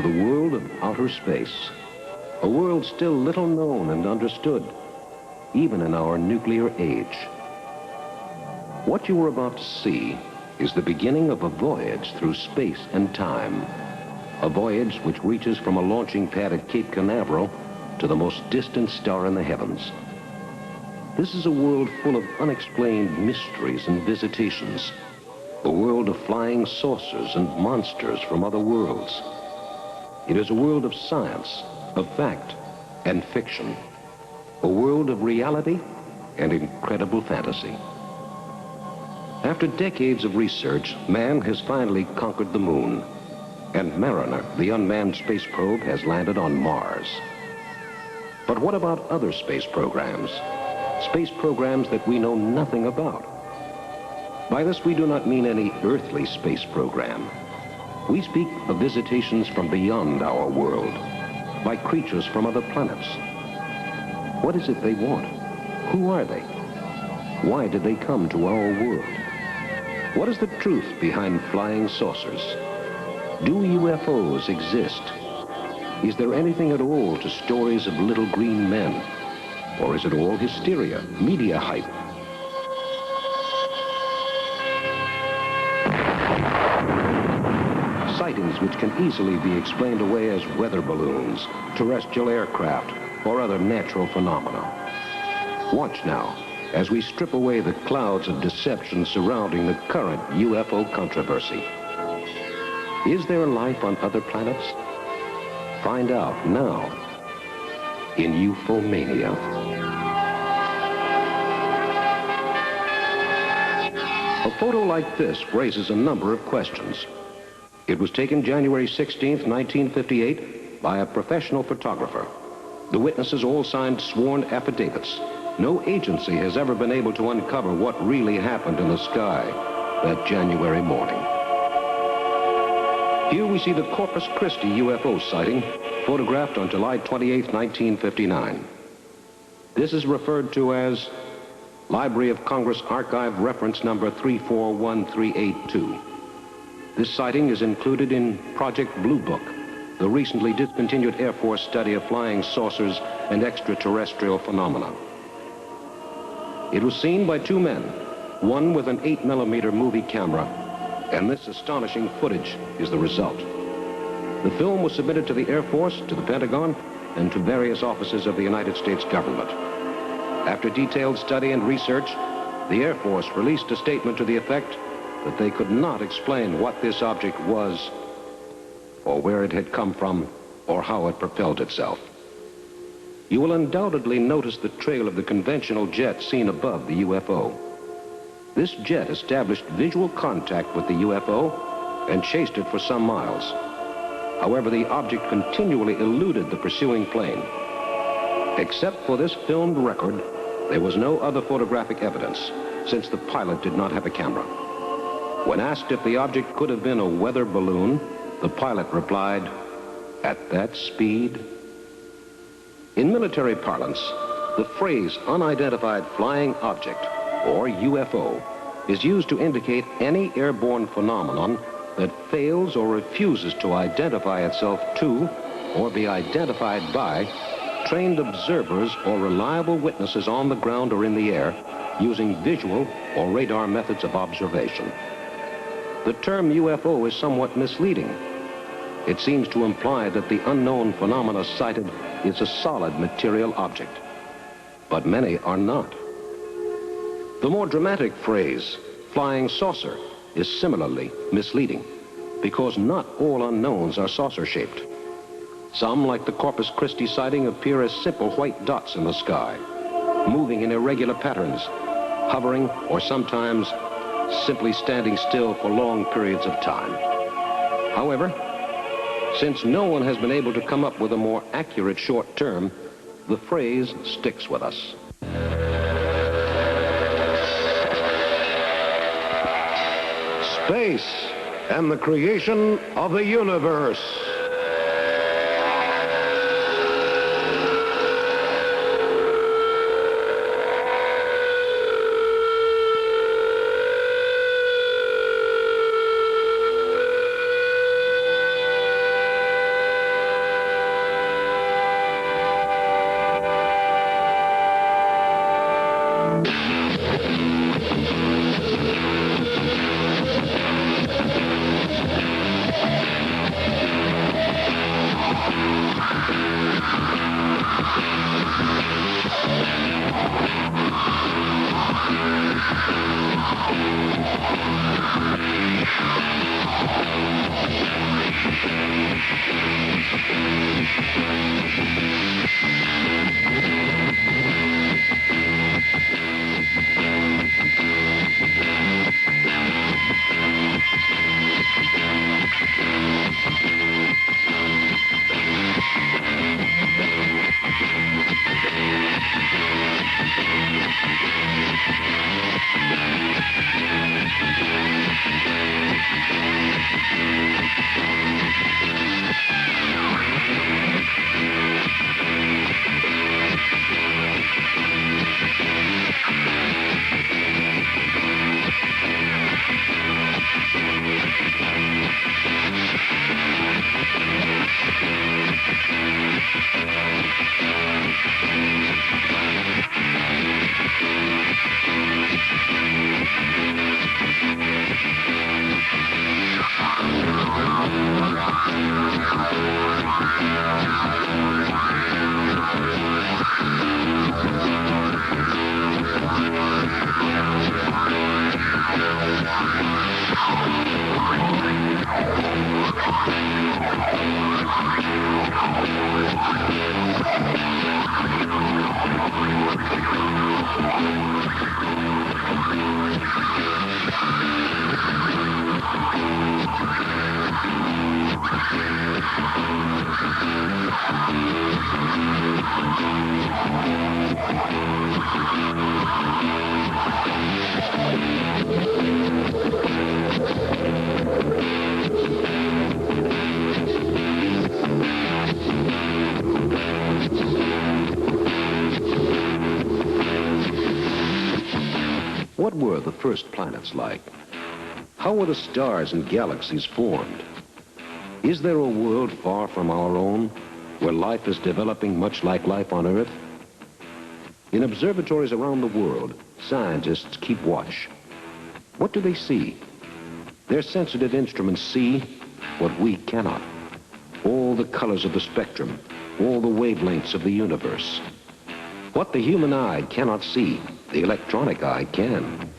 the world of outer space, a world still little known and understood, even in our nuclear age. What you are about to see is the beginning of a voyage through space and time, a voyage which reaches from a launching pad at Cape Canaveral to the most distant star in the heavens. This is a world full of unexplained mysteries and visitations, a world of flying saucers and monsters from other worlds. It is a world of science, of fact, and fiction, a world of reality and incredible fantasy. After decades of research, man has finally conquered the moon, and Mariner, the unmanned space probe, has landed on Mars. But what about other space programs? Space programs that we know nothing about. By this, we do not mean any earthly space program. We speak of visitations from beyond our world, by creatures from other planets. What is it they want? Who are they? Why did they come to our world? What is the truth behind flying saucers? Do UFOs exist? Is there anything at all to stories of little green men? Or is it all hysteria, media hype? Sightings which can easily be explained away as weather balloons, terrestrial aircraft, or other natural phenomena. Watch now as we strip away the clouds of deception surrounding the current UFO controversy. Is there life on other planets? Find out now in UFOmania. A photo like this raises a number of questions. It was taken January 16th, 1958 by a professional photographer. The witnesses all signed sworn affidavits. No agency has ever been able to uncover what really happened in the sky that January morning. Here we see the Corpus Christi UFO sighting, photographed on July 28, 1959. This is referred to as Library of Congress Archive Reference Number 341382. This sighting is included in Project Blue Book, the recently discontinued Air Force study of flying saucers and extraterrestrial phenomena. It was seen by two men, one with an 8mm movie camera, and this astonishing footage is the result. The film was submitted to the Air Force, to the Pentagon, and to various offices of the United States government. After detailed study and research, the Air Force released a statement to the effect that they could not explain what this object was, or where it had come from, or how it propelled itself. You will undoubtedly notice the trail of the conventional jet seen above the UFO. This jet established visual contact with the UFO and chased it for some miles. However, the object continually eluded the pursuing plane. Except for this filmed record, there was no other photographic evidence, since the pilot did not have a camera. When asked if the object could have been a weather balloon, the pilot replied, "At that speed?" In military parlance, the phrase unidentified flying object, or UFO, is used to indicate any airborne phenomenon that fails or refuses to identify itself to or be identified by trained observers or reliable witnesses on the ground or in the air using visual or radar methods of observation. The term UFO is somewhat misleading. It seems to imply that the unknown phenomena cited is a solid material object, but many are not. The more dramatic phrase, flying saucer, is similarly misleading because not all unknowns are saucer-shaped. Some, like the Corpus Christi sighting, appear as simple white dots in the sky, moving in irregular patterns, hovering, or sometimes simply standing still for long periods of time. However, since no one has been able to come up with a more accurate short term, the phrase sticks with us. Space and the creation of the universe. the first planets like? How were the stars and galaxies formed? Is there a world far from our own where life is developing much like life on Earth? In observatories around the world, scientists keep watch. What do they see? Their sensitive instruments see what we cannot. All the colors of the spectrum, all the wavelengths of the universe. What the human eye cannot see, the electronic eye can.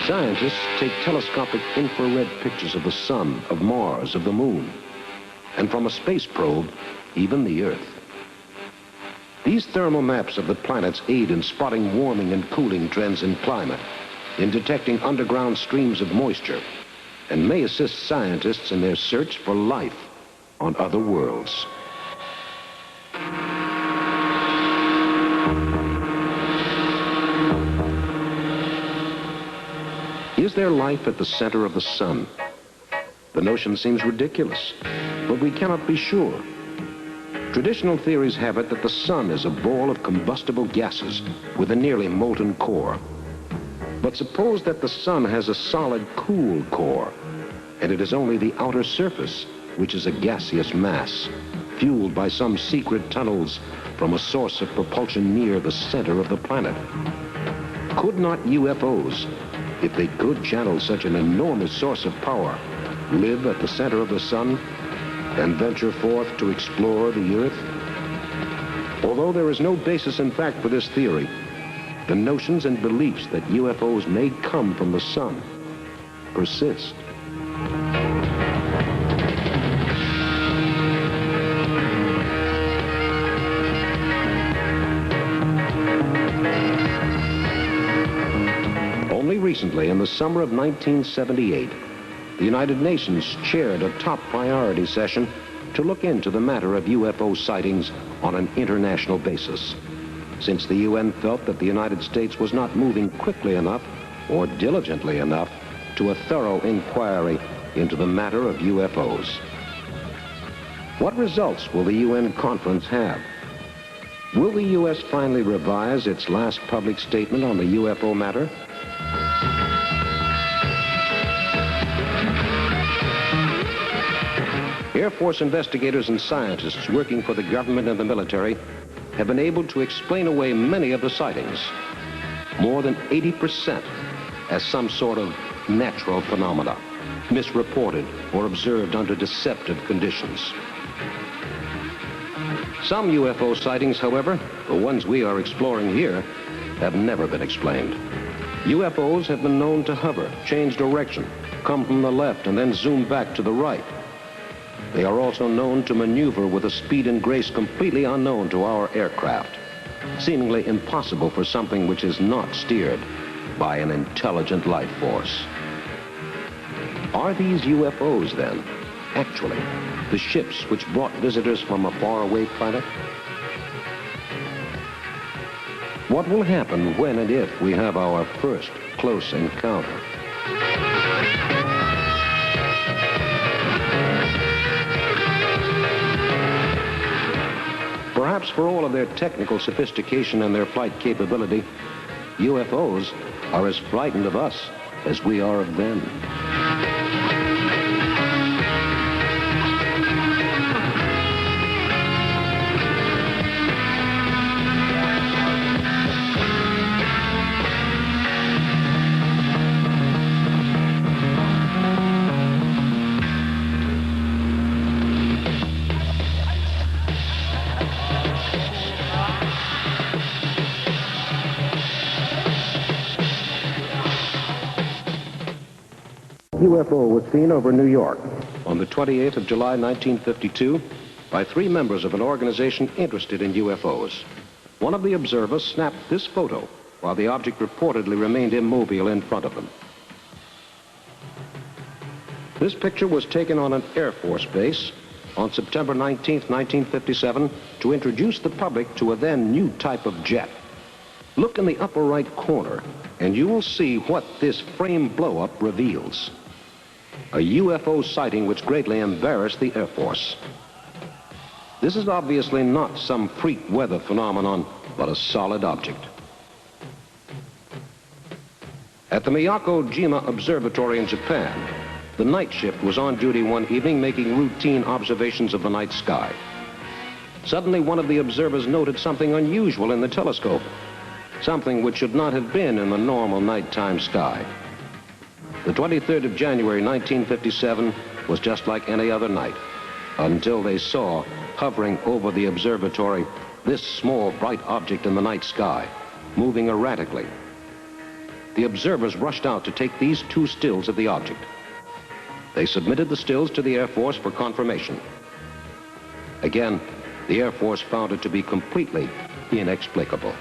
Scientists take telescopic infrared pictures of the sun, of Mars, of the moon, and from a space probe, even the Earth. These thermal maps of the planets aid in spotting warming and cooling trends in climate, in detecting underground streams of moisture, and may assist scientists in their search for life on other worlds. Is there life at the center of the sun? The notion seems ridiculous, but we cannot be sure. Traditional theories have it that the sun is a ball of combustible gases with a nearly molten core. But suppose that the sun has a solid, cool core, and it is only the outer surface, which is a gaseous mass, fueled by some secret tunnels from a source of propulsion near the center of the planet. Could not UFOs, if they could channel such an enormous source of power, live at the center of the sun and venture forth to explore the Earth? Although there is no basis in fact for this theory, the notions and beliefs that UFOs may come from the sun persist. Recently, in the summer of 1978, the United Nations chaired a top priority session to look into the matter of UFO sightings on an international basis, since the UN felt that the United States was not moving quickly enough or diligently enough to a thorough inquiry into the matter of UFOs. What results will the UN conference have? Will the U.S. finally revise its last public statement on the UFO matter? Air Force investigators and scientists working for the government and the military have been able to explain away many of the sightings, more than 80%, as some sort of natural phenomena, misreported or observed under deceptive conditions. Some UFO sightings, however, the ones we are exploring here, have never been explained. UFOs have been known to hover, change direction, come from the left and then zoom back to the right. They are also known to maneuver with a speed and grace completely unknown to our aircraft, seemingly impossible for something which is not steered by an intelligent life force. Are these UFOs, then, actually the ships which brought visitors from a faraway planet? What will happen when and if we have our first close encounter? Perhaps for all of their technical sophistication and their flight capability, UFOs are as frightened of us as we are of them. UFO was seen over New York on the 28th of July, 1952, by 3 members of an organization interested in UFOs. One of the observers snapped this photo while the object reportedly remained immobile in front of them. This picture was taken on an Air Force base on September 19, 1957, to introduce the public to a then new type of jet. Look in the upper right corner, and you will see what this frame blow-up reveals. A UFO sighting which greatly embarrassed the Air Force. This is obviously not some freak weather phenomenon, but a solid object. At the Miyako-jima Observatory in Japan, the night shift was on duty one evening making routine observations of the night sky. Suddenly, one of the observers noted something unusual in the telescope, something which should not have been in the normal nighttime sky. The 23rd of January, 1957 was just like any other night, until they saw, hovering over the observatory, this small bright object in the night sky, moving erratically. The observers rushed out to take these two stills of the object. They submitted the stills to the Air Force for confirmation. Again, the Air Force found it to be completely inexplicable.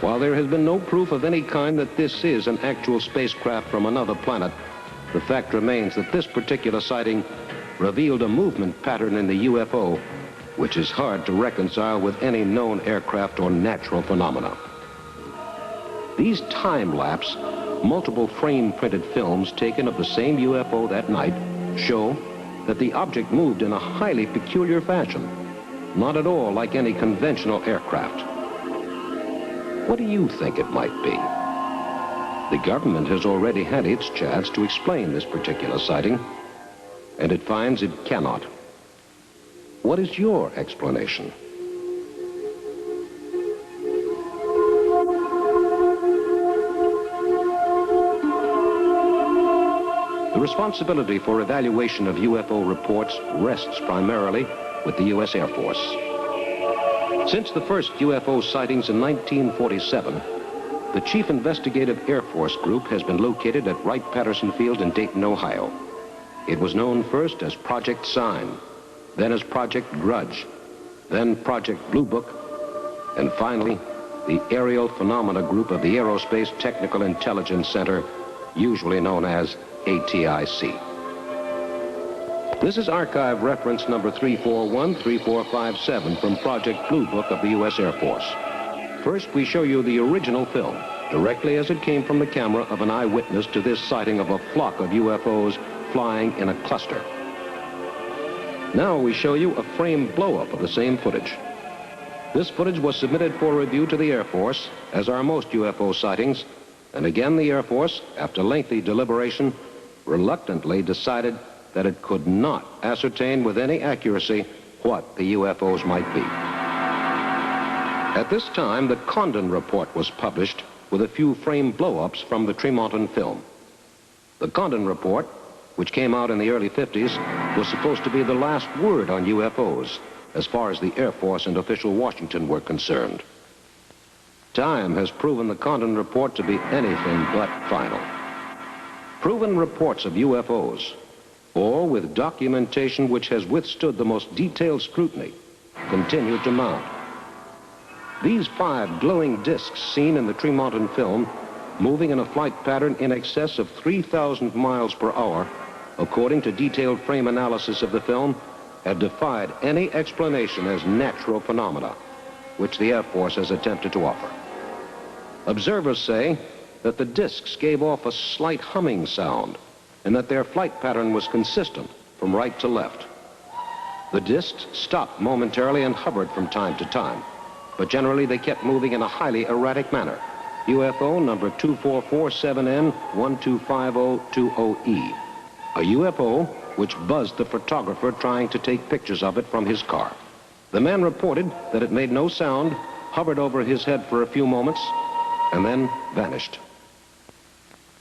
While there has been no proof of any kind that this is an actual spacecraft from another planet, the fact remains that this particular sighting revealed a movement pattern in the UFO which is hard to reconcile with any known aircraft or natural phenomena. These time-lapse, multiple frame-printed films taken of the same UFO that night show that the object moved in a highly peculiar fashion, not at all like any conventional aircraft. What do you think it might be? The government has already had its chance to explain this particular sighting, and it finds it cannot. What is your explanation? The responsibility for evaluation of UFO reports rests primarily with the U.S. Air Force. Since the first UFO sightings in 1947, the Chief Investigative Air Force Group has been located at Wright-Patterson Field in Dayton, Ohio. It was known first as Project Sign, then as Project Grudge, then Project Blue Book, and finally, the Aerial Phenomena Group of the Aerospace Technical Intelligence Center, usually known as ATIC. This is archive reference number 341-3457 from Project Blue Book of the U.S. Air Force. First, we show you the original film, directly as it came from the camera of an eyewitness to this sighting of a flock of UFOs flying in a cluster. Now we show you a frame blow-up of the same footage. This footage was submitted for review to the Air Force, as are most UFO sightings, and again the Air Force, after lengthy deliberation, reluctantly decided that it could not ascertain with any accuracy what the UFOs might be. At this time, the Condon Report was published with a few frame blow-ups from the Tremonton film. The Condon Report, which came out in the early 50s, was supposed to be the last word on UFOs as far as the Air Force and official Washington were concerned. Time has proven the Condon Report to be anything but final. Proven reports of UFOs, or with documentation which has withstood the most detailed scrutiny, continue to mount. These 5 glowing discs seen in the Tremonton film, moving in a flight pattern in excess of 3,000 miles per hour, according to detailed frame analysis of the film, have defied any explanation as natural phenomena, which the Air Force has attempted to offer. Observers say that the discs gave off a slight humming sound, and that their flight pattern was consistent from right to left. The discs stopped momentarily and hovered from time to time, but generally they kept moving in a highly erratic manner. UFO number 2447N12502OE, a UFO which buzzed the photographer trying to take pictures of it from his car. The man reported that it made no sound, hovered over his head for a few moments, and then vanished.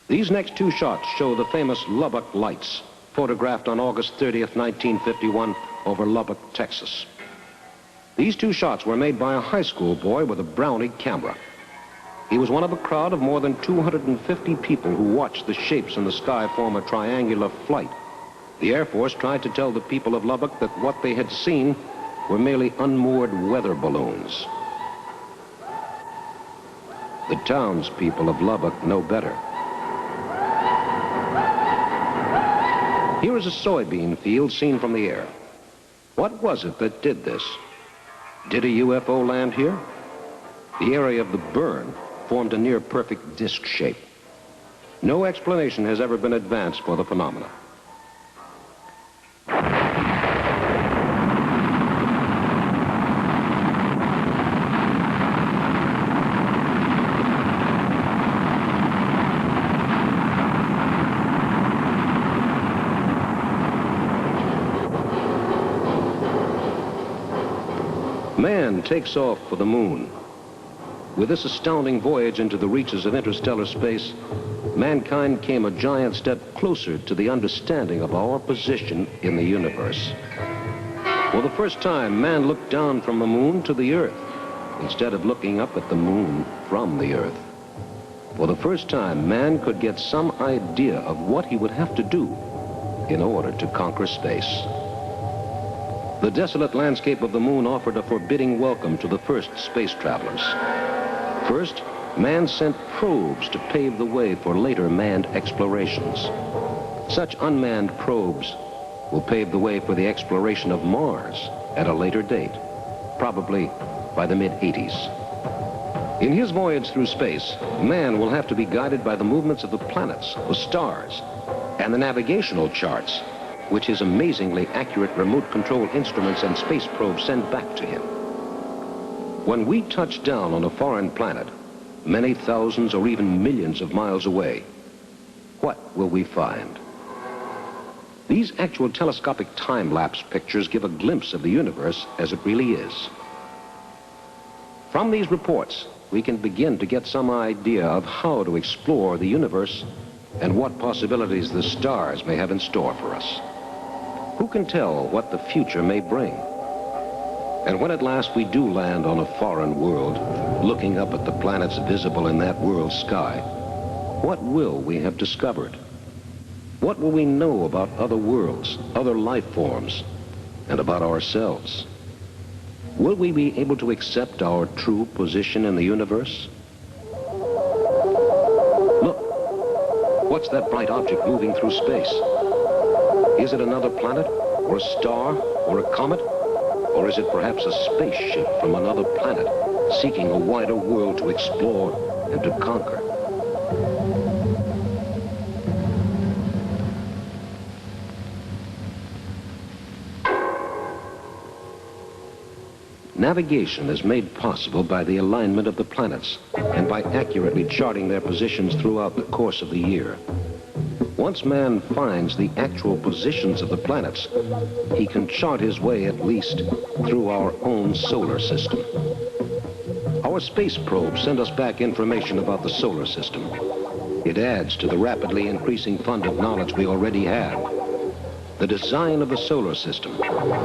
These next 2 shots show the famous Lubbock lights, photographed on August 30th, 1951, over Lubbock, Texas. These 2 shots were made by a high school boy with a Brownie camera. He was one of a crowd of more than 250 people who watched the shapes in the sky form a triangular flight. The Air Force tried to tell the people of Lubbock that what they had seen were merely unmoored weather balloons. The townspeople of Lubbock know better. Here is a soybean field seen from the air. What was it that did this? Did a UFO land here? The area of the burn formed a near-perfect disc shape. No explanation has ever been advanced for the phenomena. Man takes off for the moon. With this astounding voyage into the reaches of interstellar space, mankind came a giant step closer to the understanding of our position in the universe. For the first time, man looked down from the moon to the Earth, instead of looking up at the moon from the Earth. For the first time, man could get some idea of what he would have to do in order to conquer space. The desolate landscape of the moon offered a forbidding welcome to the first space travelers. First, man sent probes to pave the way for later manned explorations. Such unmanned probes will pave the way for the exploration of Mars at a later date, probably by the mid-80s. In his voyage through space, man will have to be guided by the movements of the planets, the stars, and the navigational charts, which his amazingly accurate remote control instruments and space probes send back to him. When we touch down on a foreign planet, many thousands or even millions of miles away, what will we find? These actual telescopic time-lapse pictures give a glimpse of the universe as it really is. From these reports, we can begin to get some idea of how to explore the universe and what possibilities the stars may have in store for us. Who can tell what the future may bring? And when at last we do land on a foreign world, looking up at the planets visible in that world's sky, what will we have discovered? What will we know about other worlds, other life forms, and about ourselves? Will we be able to accept our true position in the universe? Look, what's that bright object moving through space? Is it another planet, or a star, or a comet? Or is it perhaps a spaceship from another planet, seeking a wider world to explore and to conquer? Navigation is made possible by the alignment of the planets and by accurately charting their positions throughout the course of the year. Once man finds the actual positions of the planets, he can chart his way at least through our own solar system. Our space probes send us back information about the solar system. It adds to the rapidly increasing fund of knowledge we already have. The design of the solar system,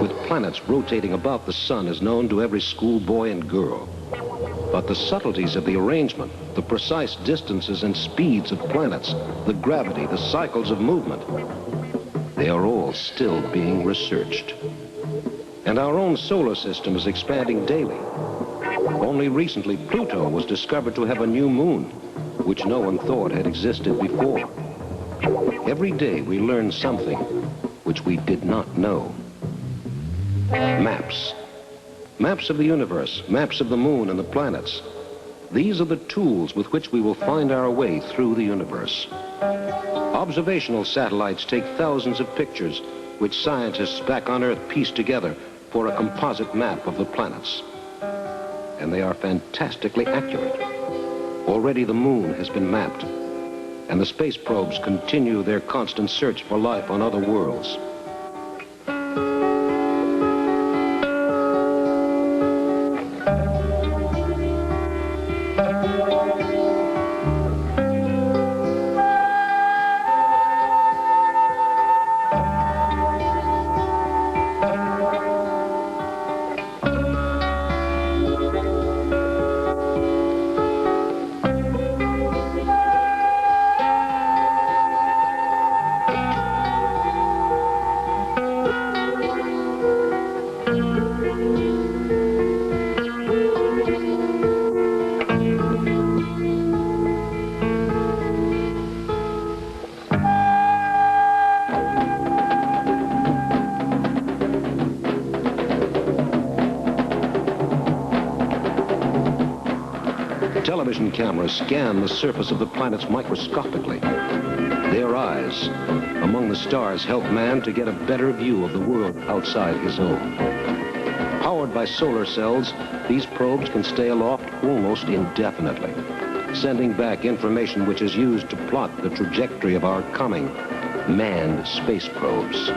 with planets rotating about the sun, is known to every schoolboy and girl. But the subtleties of the arrangement, the precise distances and speeds of planets, the gravity, the cycles of movement, they are all still being researched. And our own solar system is expanding daily. Only recently, Pluto was discovered to have a new moon, which no one thought had existed before. Every day we learn something which we did not know. Maps. Maps of the universe, maps of the moon and the planets. These are the tools with which we will find our way through the universe. Observational satellites take thousands of pictures, which scientists back on Earth piece together for a composite map of the planets. And they are fantastically accurate. Already the moon has been mapped, and the space probes continue their constant search for life on other worlds. Television cameras scan the surface of the planets microscopically. Their eyes among the stars help man to get a better view of the world outside his own. Powered by solar cells, these probes can stay aloft almost indefinitely, sending back information which is used to plot the trajectory of our coming manned space probes.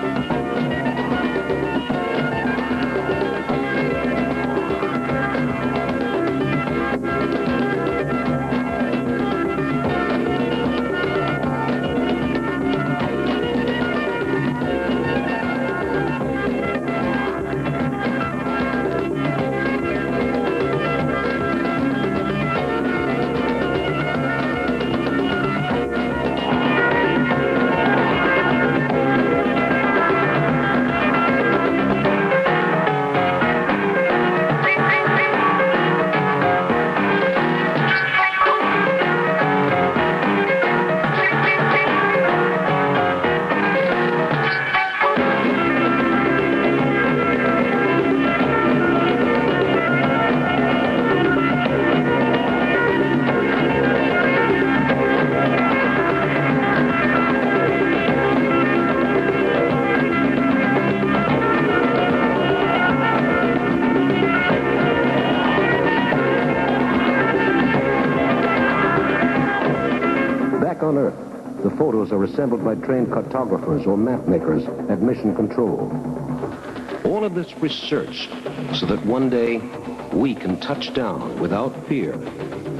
On Earth, the photos are assembled by trained cartographers or map makers at Mission Control. All of this research so that one day we can touch down without fear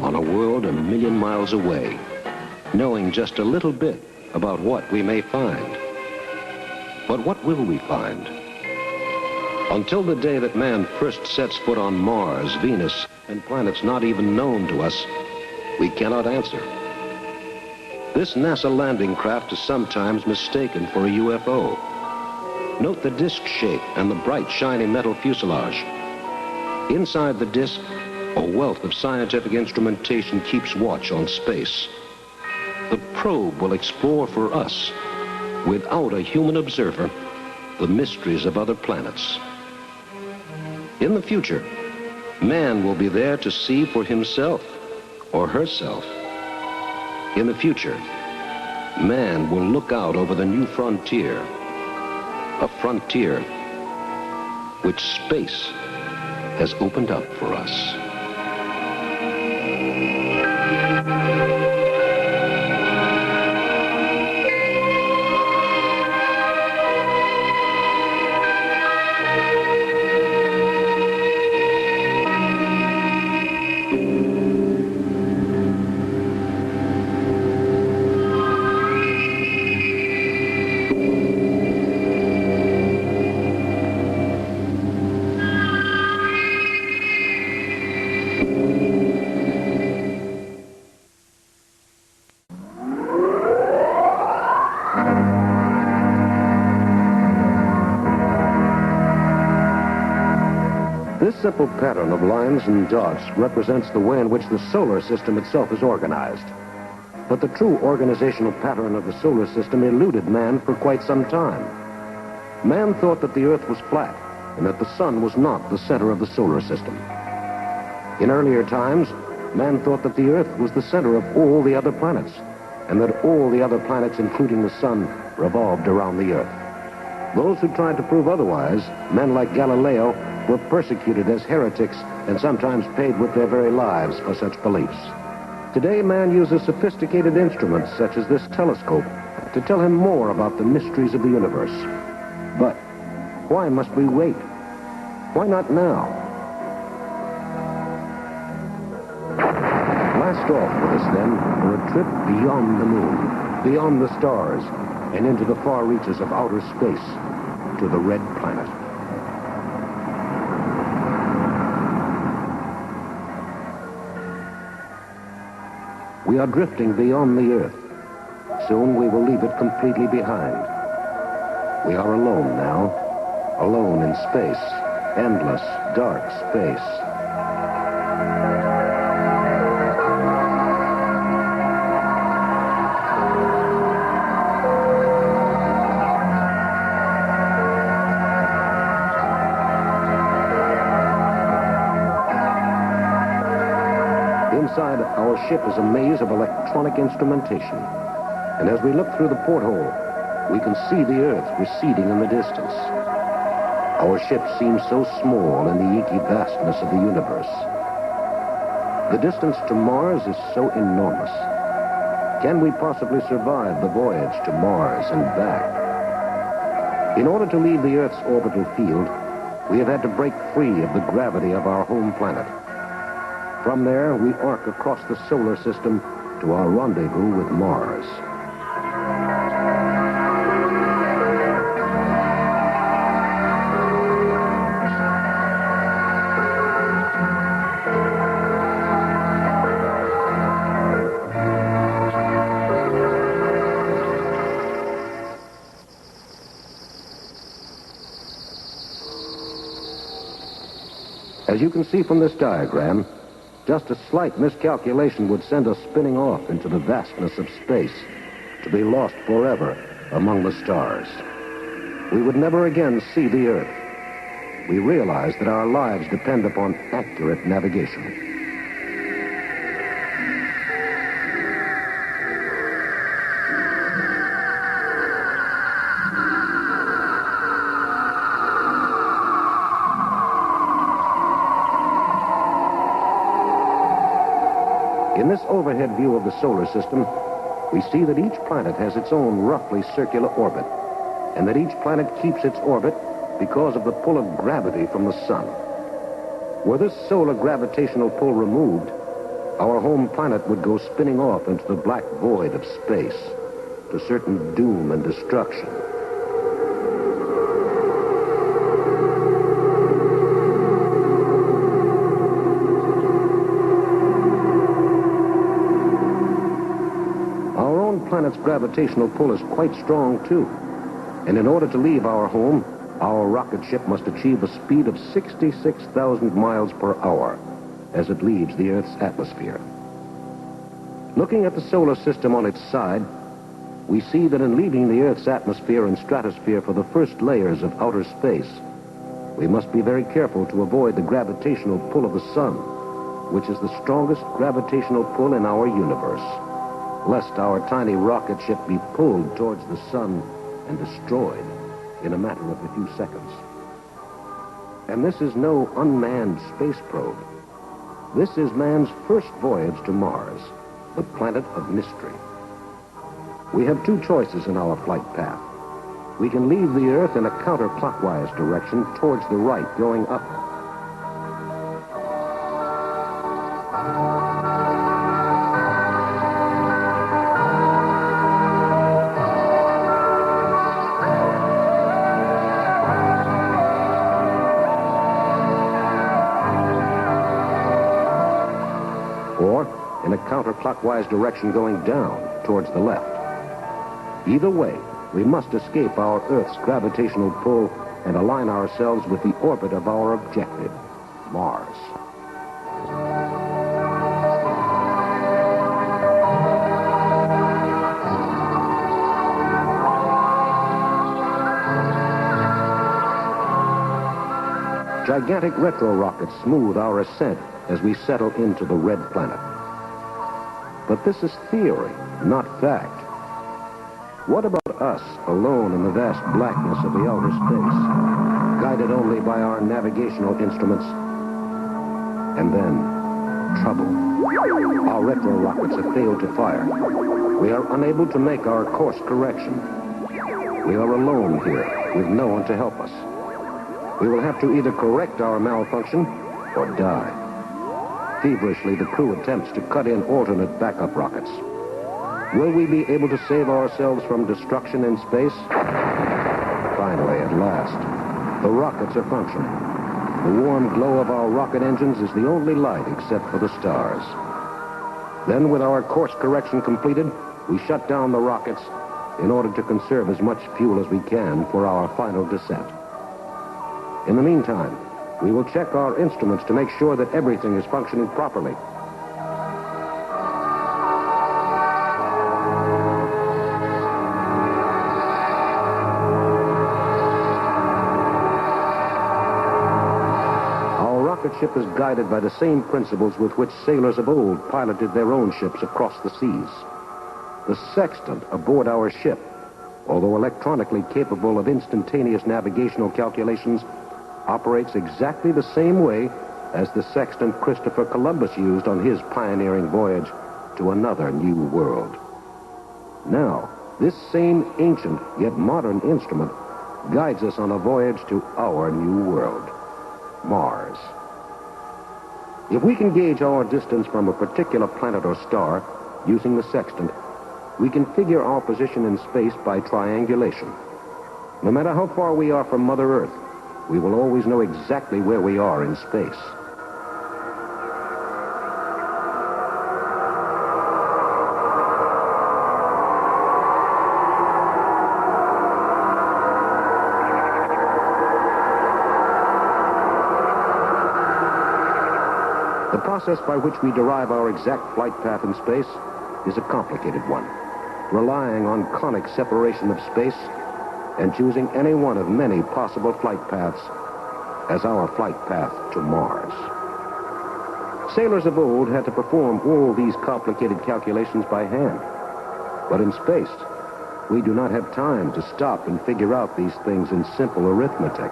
on a world 1,000,000 miles away, knowing just a little bit about what we may find. But what will we find? Until the day that man first sets foot on Mars, Venus, and planets not even known to us, we cannot answer. This NASA landing craft is sometimes mistaken for a UFO. Note the disc shape and the bright, shiny metal fuselage. Inside the disc, a wealth of scientific instrumentation keeps watch on space. The probe will explore for us, without a human observer, the mysteries of other planets. In the future, man will be there to see for himself or herself. In the future, man will look out over the new frontier, a frontier which space has opened up for us. This simple pattern of lines and dots represents the way in which the solar system itself is organized. But the true organizational pattern of the solar system eluded man for quite some time. Man thought that the Earth was flat and that the sun was not the center of the solar system. In earlier times, man thought that the Earth was the center of all the other planets and that all the other planets, including the sun, revolved around the Earth. Those who tried to prove otherwise, men like Galileo, were persecuted as heretics and sometimes paid with their very lives for such beliefs. Today, man uses sophisticated instruments such as this telescope to tell him more about the mysteries of the universe. But why must we wait? Why not now? Blast off with us then for a trip beyond the moon, beyond the stars, and into the far reaches of outer space to the Red Planet. We are drifting beyond the Earth. Soon we will leave it completely behind. We are alone now, alone in space, endless, dark space. In inside our ship is a maze of electronic instrumentation. And as we look through the porthole, we can see the Earth receding in the distance. Our ship seems so small in the inky vastness of the universe. The distance to Mars is so enormous. Can we possibly survive the voyage to Mars and back? In order to leave the Earth's orbital field, we have had to break free of the gravity of our home planet. From there, we arc across the solar system to our rendezvous with Mars. As you can see from this diagram, just a slight miscalculation would send us spinning off into the vastness of space, to be lost forever among the stars. We would never again see the Earth. We realize that our lives depend upon accurate navigation. In this overhead view of the solar system, we see that each planet has its own roughly circular orbit, and that each planet keeps its orbit because of the pull of gravity from the sun. Were this solar gravitational pull removed, our home planet would go spinning off into the black void of space, to certain doom and destruction. Planet's gravitational pull is quite strong, too. And in order to leave our home, our rocket ship must achieve a speed of 66,000 miles per hour as it leaves the Earth's atmosphere. Looking at the solar system on its side, we see that in leaving the Earth's atmosphere and stratosphere for the first layers of outer space, we must be very careful to avoid the gravitational pull of the sun, which is the strongest gravitational pull in our universe, lest our tiny rocket ship be pulled towards the sun and destroyed in a matter of a few seconds. And this is no unmanned space probe. This is man's first voyage to Mars, the planet of mystery. We have two choices in our flight path. We can leave the Earth in a counterclockwise direction towards the right, going up. Or in a counterclockwise direction going down towards the left. Either way, we must escape our Earth's gravitational pull and align ourselves with the orbit of our objective, Mars. Gigantic retro rockets smooth our ascent as we settle into the red planet. But this is theory, not fact. What about us, alone in the vast blackness of the outer space, guided only by our navigational instruments? And then, trouble. Our retro rockets have failed to fire. We are unable to make our course correction. We are alone here, with no one to help us. We will have to either correct our malfunction or die. Feverishly, the crew attempts to cut in alternate backup rockets. Will we be able to save ourselves from destruction in space? Finally, at last, the rockets are functioning. The warm glow of our rocket engines is the only light except for the stars. Then, with our course correction completed, we shut down the rockets in order to conserve as much fuel as we can for our final descent. In the meantime, we will check our instruments to make sure that everything is functioning properly. Our rocket ship is guided by the same principles with which sailors of old piloted their own ships across the seas. The sextant aboard our ship, although electronically capable of instantaneous navigational calculations, operates exactly the same way as the sextant Christopher Columbus used on his pioneering voyage to another new world. Now, this same ancient yet modern instrument guides us on a voyage to our new world, Mars. If we can gauge our distance from a particular planet or star using the sextant, we can figure our position in space by triangulation. No matter how far we are from Mother Earth, we will always know exactly where we are in space. The process by which we derive our exact flight path in space is a complicated one, relying on conic separation of space and choosing any one of many possible flight paths as our flight path to Mars. Sailors of old had to perform all these complicated calculations by hand. But in space, we do not have time to stop and figure out these things in simple arithmetic.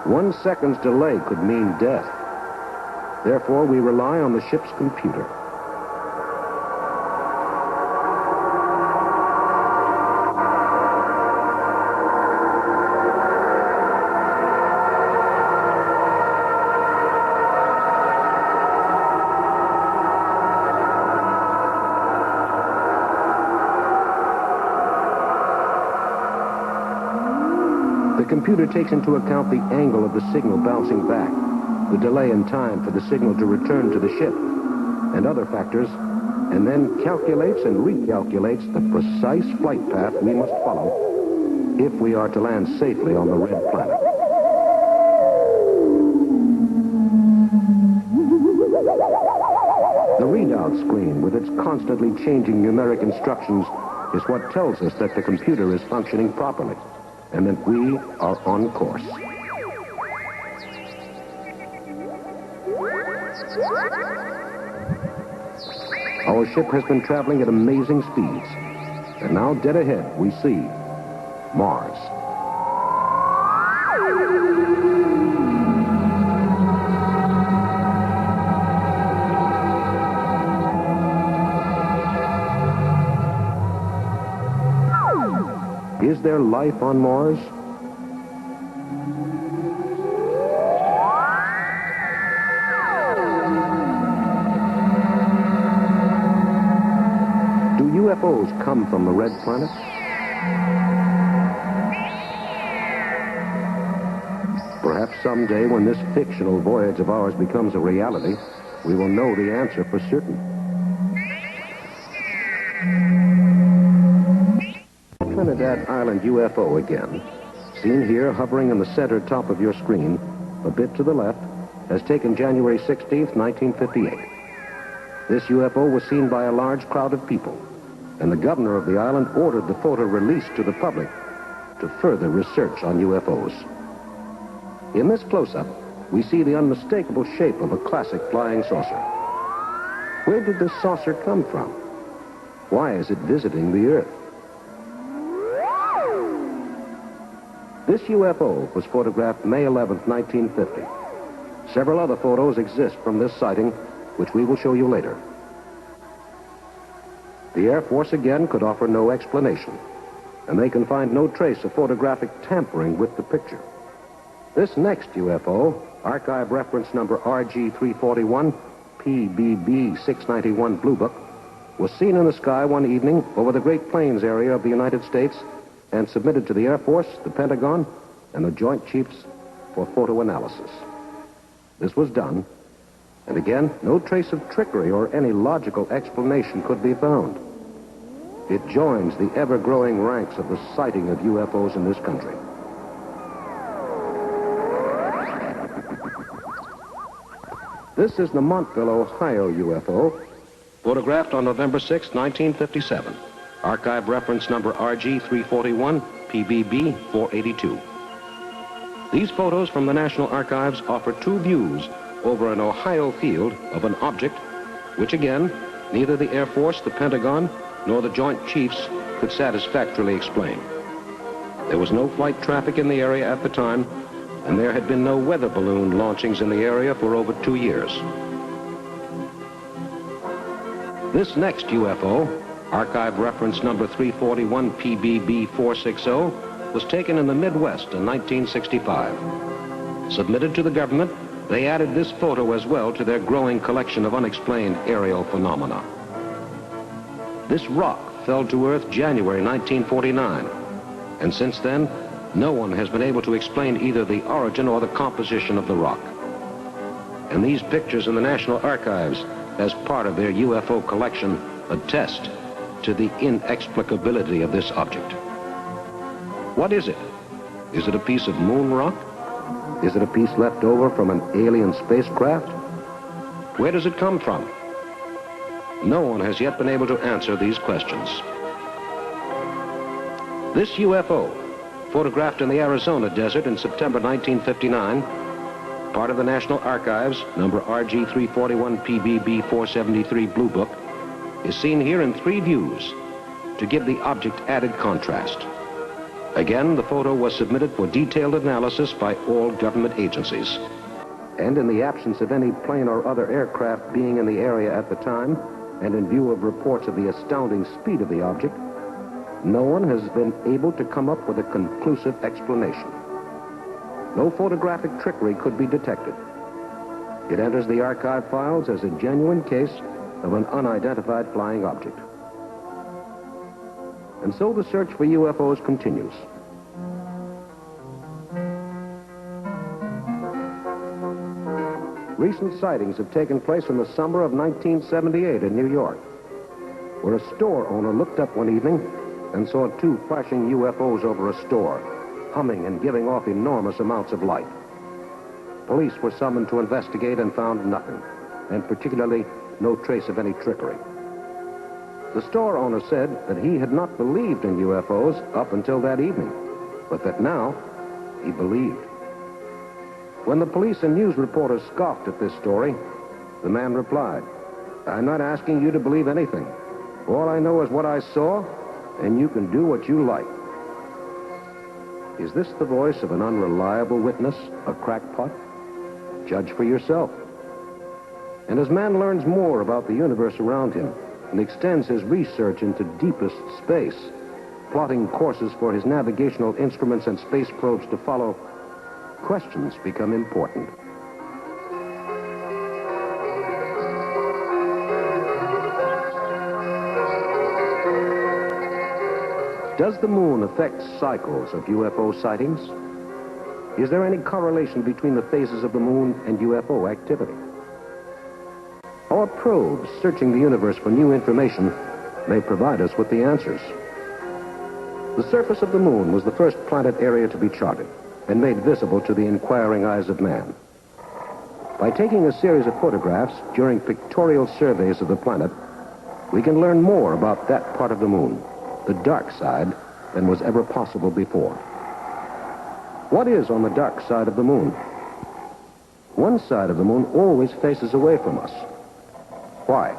1 second's delay could mean death. Therefore, we rely on the ship's computer. The computer takes into account the angle of the signal bouncing back, the delay in time for the signal to return to the ship, and other factors, and then calculates and recalculates the precise flight path we must follow if we are to land safely on the red planet. The readout screen with its constantly changing numeric instructions is what tells us that the computer is functioning properly and that we are on course. Our ship has been traveling at amazing speeds, and now dead ahead we see Mars. Is there life on Mars? UFOs come from the red planet? Perhaps someday when this fictional voyage of ours becomes a reality, we will know the answer for certain. Trinidad Island UFO again, seen here hovering in the center top of your screen, a bit to the left, has taken January 16th, 1958. This UFO was seen by a large crowd of people, and the governor of the island ordered the photo released to the public to further research on UFOs. In this close-up, we see the unmistakable shape of a classic flying saucer. Where did this saucer come from? Why is it visiting the Earth? This UFO was photographed May 11th, 1950. Several other photos exist from this sighting, which we will show you later. The Air Force again could offer no explanation, and they can find no trace of photographic tampering with the picture. This next UFO, archive reference number RG341, PBB 691 Blue Book, was seen in the sky one evening over the Great Plains area of the United States and submitted to the Air Force, the Pentagon, and the Joint Chiefs for photo analysis. This was done, and again, no trace of trickery or any logical explanation could be found. It joins the ever-growing ranks of the sighting of UFOs in this country. This is the Montville, Ohio UFO, photographed on November 6, 1957. Archive reference number RG341, PBB 482. These photos from the National Archives offer two views over an Ohio field of an object which, again, neither the Air Force, the Pentagon, nor the Joint Chiefs could satisfactorily explain. There was no flight traffic in the area at the time, and there had been no weather balloon launchings in the area for over 2 years. This next UFO, Archive Reference Number 341 PBB460, was taken in the Midwest in 1965. Submitted to the government, they added this photo as well to their growing collection of unexplained aerial phenomena. This rock fell to Earth January 1949, and since then, no one has been able to explain either the origin or the composition of the rock. And these pictures in the National Archives, as part of their UFO collection, attest to the inexplicability of this object. What is it? Is it a piece of moon rock? Is it a piece left over from an alien spacecraft? Where does it come from? No one has yet been able to answer these questions. This UFO, photographed in the Arizona desert in September 1959, part of the National Archives, number RG341 PBB473 Blue Book, is seen here in 3 views to give the object added contrast. Again, the photo was submitted for detailed analysis by all government agencies. And in the absence of any plane or other aircraft being in the area at the time, and in view of reports of the astounding speed of the object, no one has been able to come up with a conclusive explanation. No photographic trickery could be detected. It enters the archive files as a genuine case of an unidentified flying object. And so the search for UFOs continues. Recent sightings have taken place in the summer of 1978 in New York, where a store owner looked up one evening and saw 2 flashing UFOs over a store, humming and giving off enormous amounts of light. Police were summoned to investigate and found nothing, and particularly no trace of any trickery. The store owner said that he had not believed in UFOs up until that evening, but that now he believed. When the police and news reporters scoffed at this story, the man replied, "I'm not asking you to believe anything. All I know is what I saw, and you can do what you like." Is this the voice of an unreliable witness, a crackpot? Judge for yourself. And as man learns more about the universe around him and extends his research into deepest space, plotting courses for his navigational instruments and space probes to follow, questions become important. Does the moon affect cycles of UFO sightings? Is there any correlation between the phases of the moon and UFO activity? Our probes searching the universe for new information may provide us with the answers. The surface of the moon was the first planet area to be charted and made visible to the inquiring eyes of man. By taking a series of photographs during pictorial surveys of the planet, we can learn more about that part of the moon, the dark side, than was ever possible before. What is on the dark side of the moon? One side of the moon always faces away from us. Why?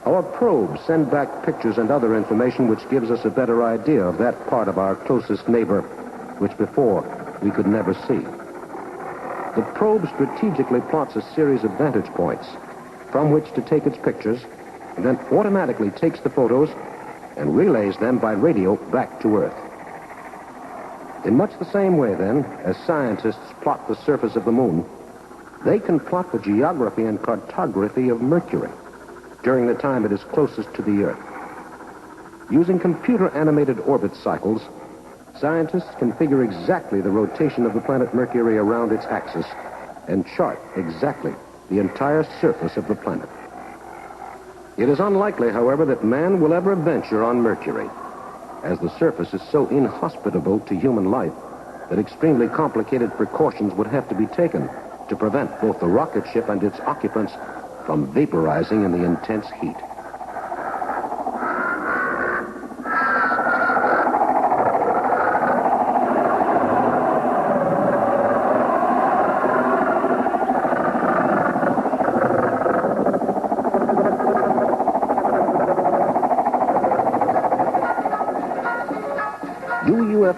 Our probes send back pictures and other information which gives us a better idea of that part of our closest neighbor, which before we could never see. The probe strategically plots a series of vantage points from which to take its pictures, and then automatically takes the photos and relays them by radio back to Earth. In much the same way, then, as scientists plot the surface of the moon, they can plot the geography and cartography of Mercury during the time it is closest to the Earth. Using computer-animated orbit cycles, scientists can figure exactly the rotation of the planet Mercury around its axis and chart exactly the entire surface of the planet. It is unlikely, however, that man will ever venture on Mercury, as the surface is so inhospitable to human life that extremely complicated precautions would have to be taken to prevent both the rocket ship and its occupants from vaporizing in the intense heat.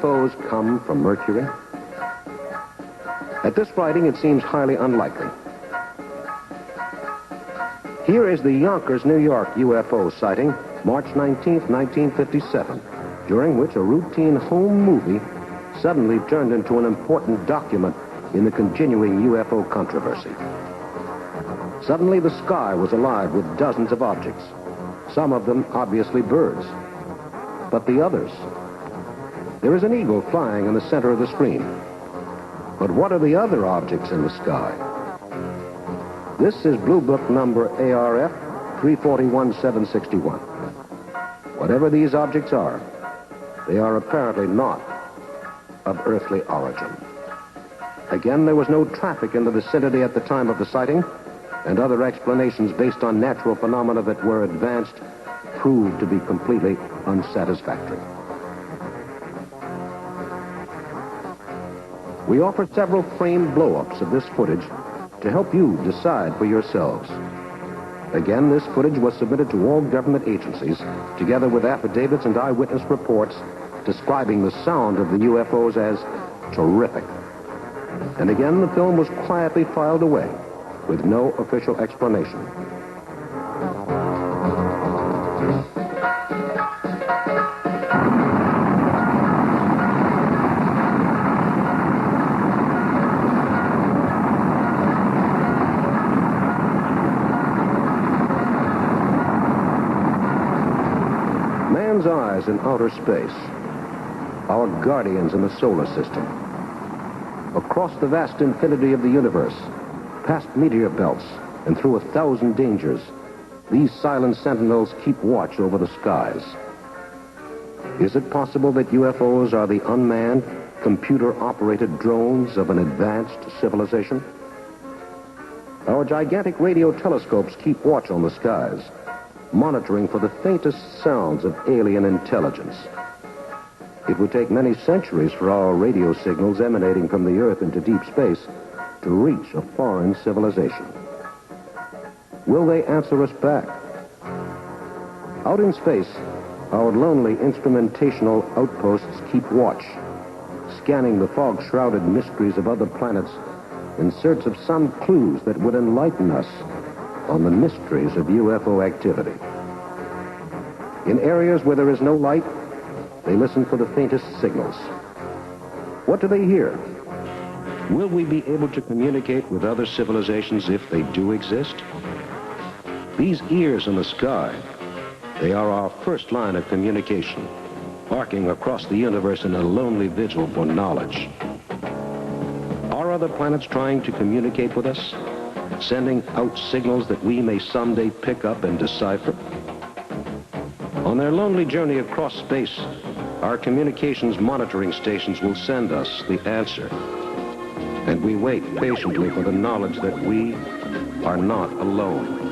UFOs come from Mercury? At this writing, it seems highly unlikely. Here is the Yonkers, New York UFO sighting, March 19, 1957, during which a routine home movie suddenly turned into an important document in the continuing UFO controversy. Suddenly, the sky was alive with dozens of objects, some of them obviously birds. But the others? There is an eagle flying in the center of the screen. But what are the other objects in the sky? This is Blue Book number ARF 341761. Whatever these objects are, they are apparently not of earthly origin. Again, there was no traffic in the vicinity at the time of the sighting, and other explanations based on natural phenomena that were advanced proved to be completely unsatisfactory. We offer several framed blow-ups of this footage to help you decide for yourselves. Again, this footage was submitted to all government agencies, together with affidavits and eyewitness reports describing the sound of the UFOs as terrific. And again, the film was quietly filed away with no official explanation. Man's eyes in outer space, our guardians in the solar system. Across the vast infinity of the universe, past meteor belts, and through 1,000 dangers, these silent sentinels keep watch over the skies. Is it possible that UFOs are the unmanned, computer-operated drones of an advanced civilization? Our gigantic radio telescopes keep watch on the skies, monitoring for the faintest sounds of alien intelligence. It would take many centuries for our radio signals emanating from the Earth into deep space to reach a foreign civilization. Will they answer us back? Out in space, our lonely instrumentational outposts keep watch, scanning the fog-shrouded mysteries of other planets in search of some clues that would enlighten us on the mysteries of UFO activity. In areas where there is no light, they listen for the faintest signals. What do they hear? Will we be able to communicate with other civilizations if they do exist? These ears in the sky, they are our first line of communication, arcing across the universe in a lonely vigil for knowledge. Are other planets trying to communicate with us, sending out signals that we may someday pick up and decipher? On their lonely journey across space, our communications monitoring stations will send us the answer. And we wait patiently for the knowledge that we are not alone.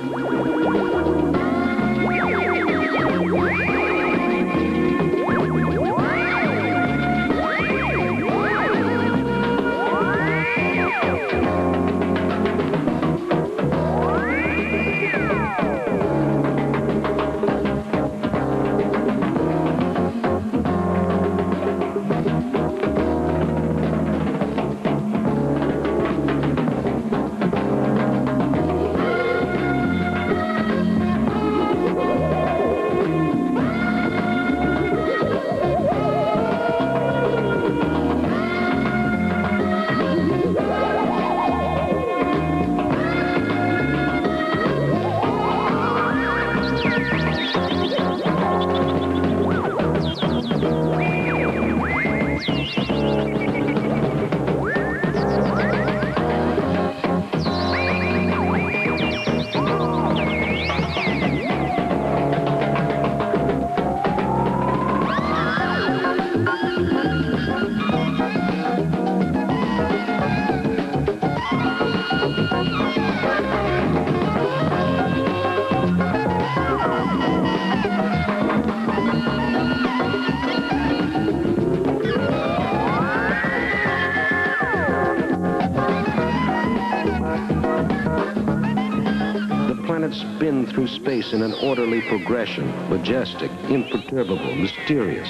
Spin through space in an orderly progression, majestic, imperturbable, mysterious.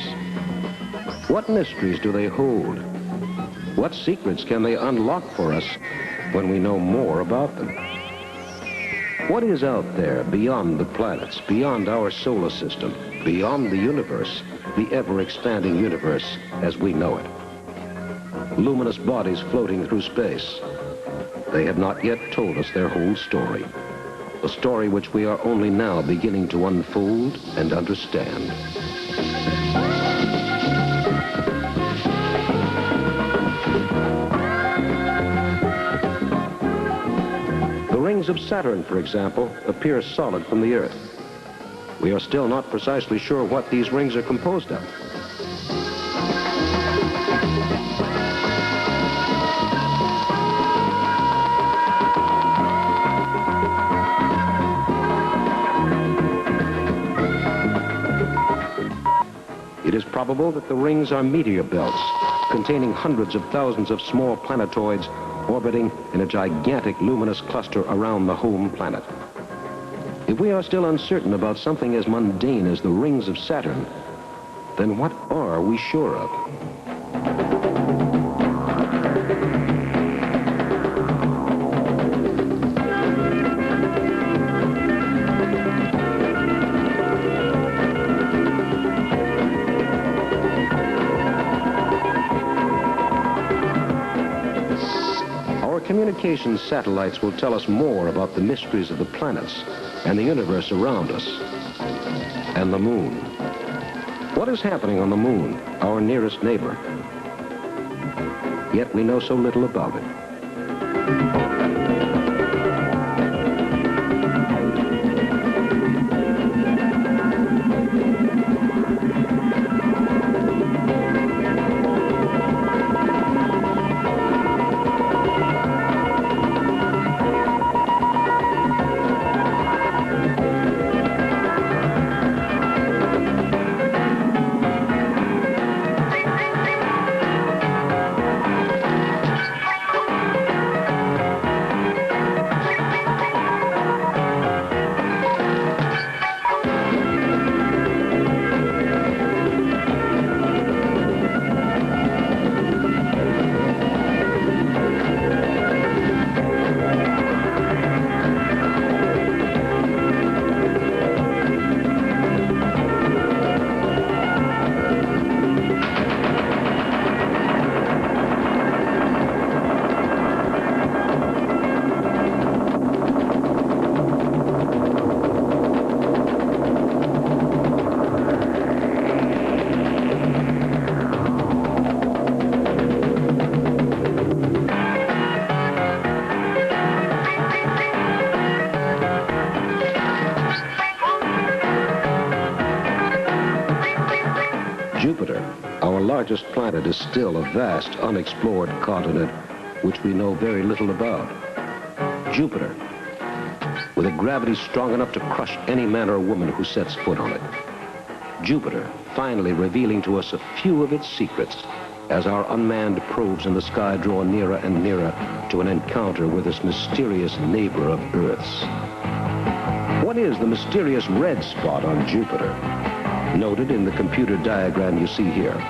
What mysteries do they hold? What secrets can they unlock for us when we know more about them? What is out there beyond the planets, beyond our solar system, beyond the universe, the ever-expanding universe as we know it? Luminous bodies floating through space. They have not yet told us their whole story, a story which we are only now beginning to unfold and understand. The rings of Saturn, for example, appear solid from the Earth. We are still not precisely sure what these rings are composed of. It is probable that the rings are meteor belts containing hundreds of thousands of small planetoids orbiting in a gigantic luminous cluster around the home planet. If we are still uncertain about something as mundane as the rings of Saturn, then what are we sure of? Communications satellites will tell us more about the mysteries of the planets and the universe around us, and the moon. What is happening on the moon, our nearest neighbor? Yet we know so little about it. Jupiter, our largest planet, is still a vast, unexplored continent which we know very little about. Jupiter, with a gravity strong enough to crush any man or woman who sets foot on it. Jupiter, finally revealing to us a few of its secrets as our unmanned probes in the sky draw nearer and nearer to an encounter with this mysterious neighbor of Earth's. What is the mysterious red spot on Jupiter? Noted in the computer diagram you see here.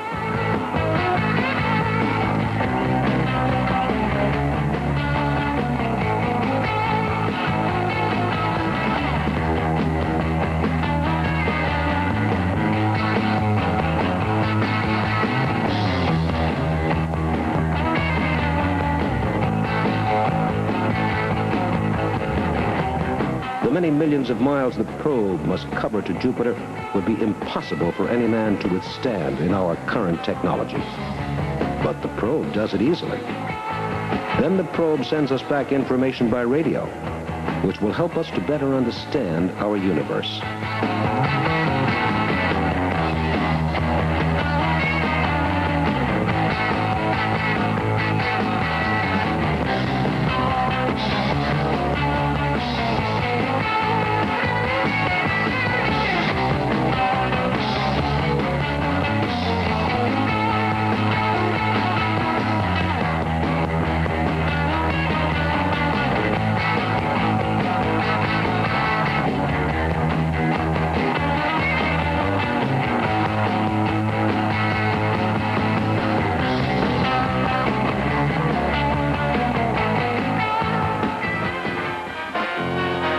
The many millions of miles the probe must cover to Jupiter would be impossible for any man to withstand in our current technology. But the probe does it easily. Then the probe sends us back information by radio, which will help us to better understand our universe.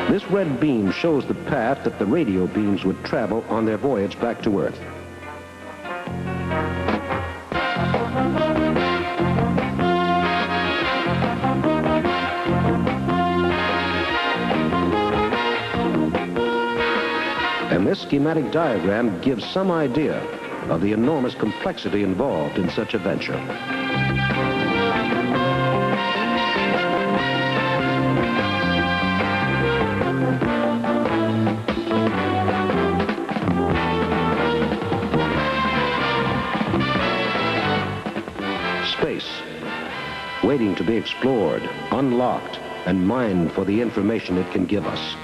This red beam shows the path that the radio beams would travel on their voyage back to Earth. And this schematic diagram gives some idea of the enormous complexity involved in such a venture. Space, waiting to be explored, unlocked, and mined for the information it can give us.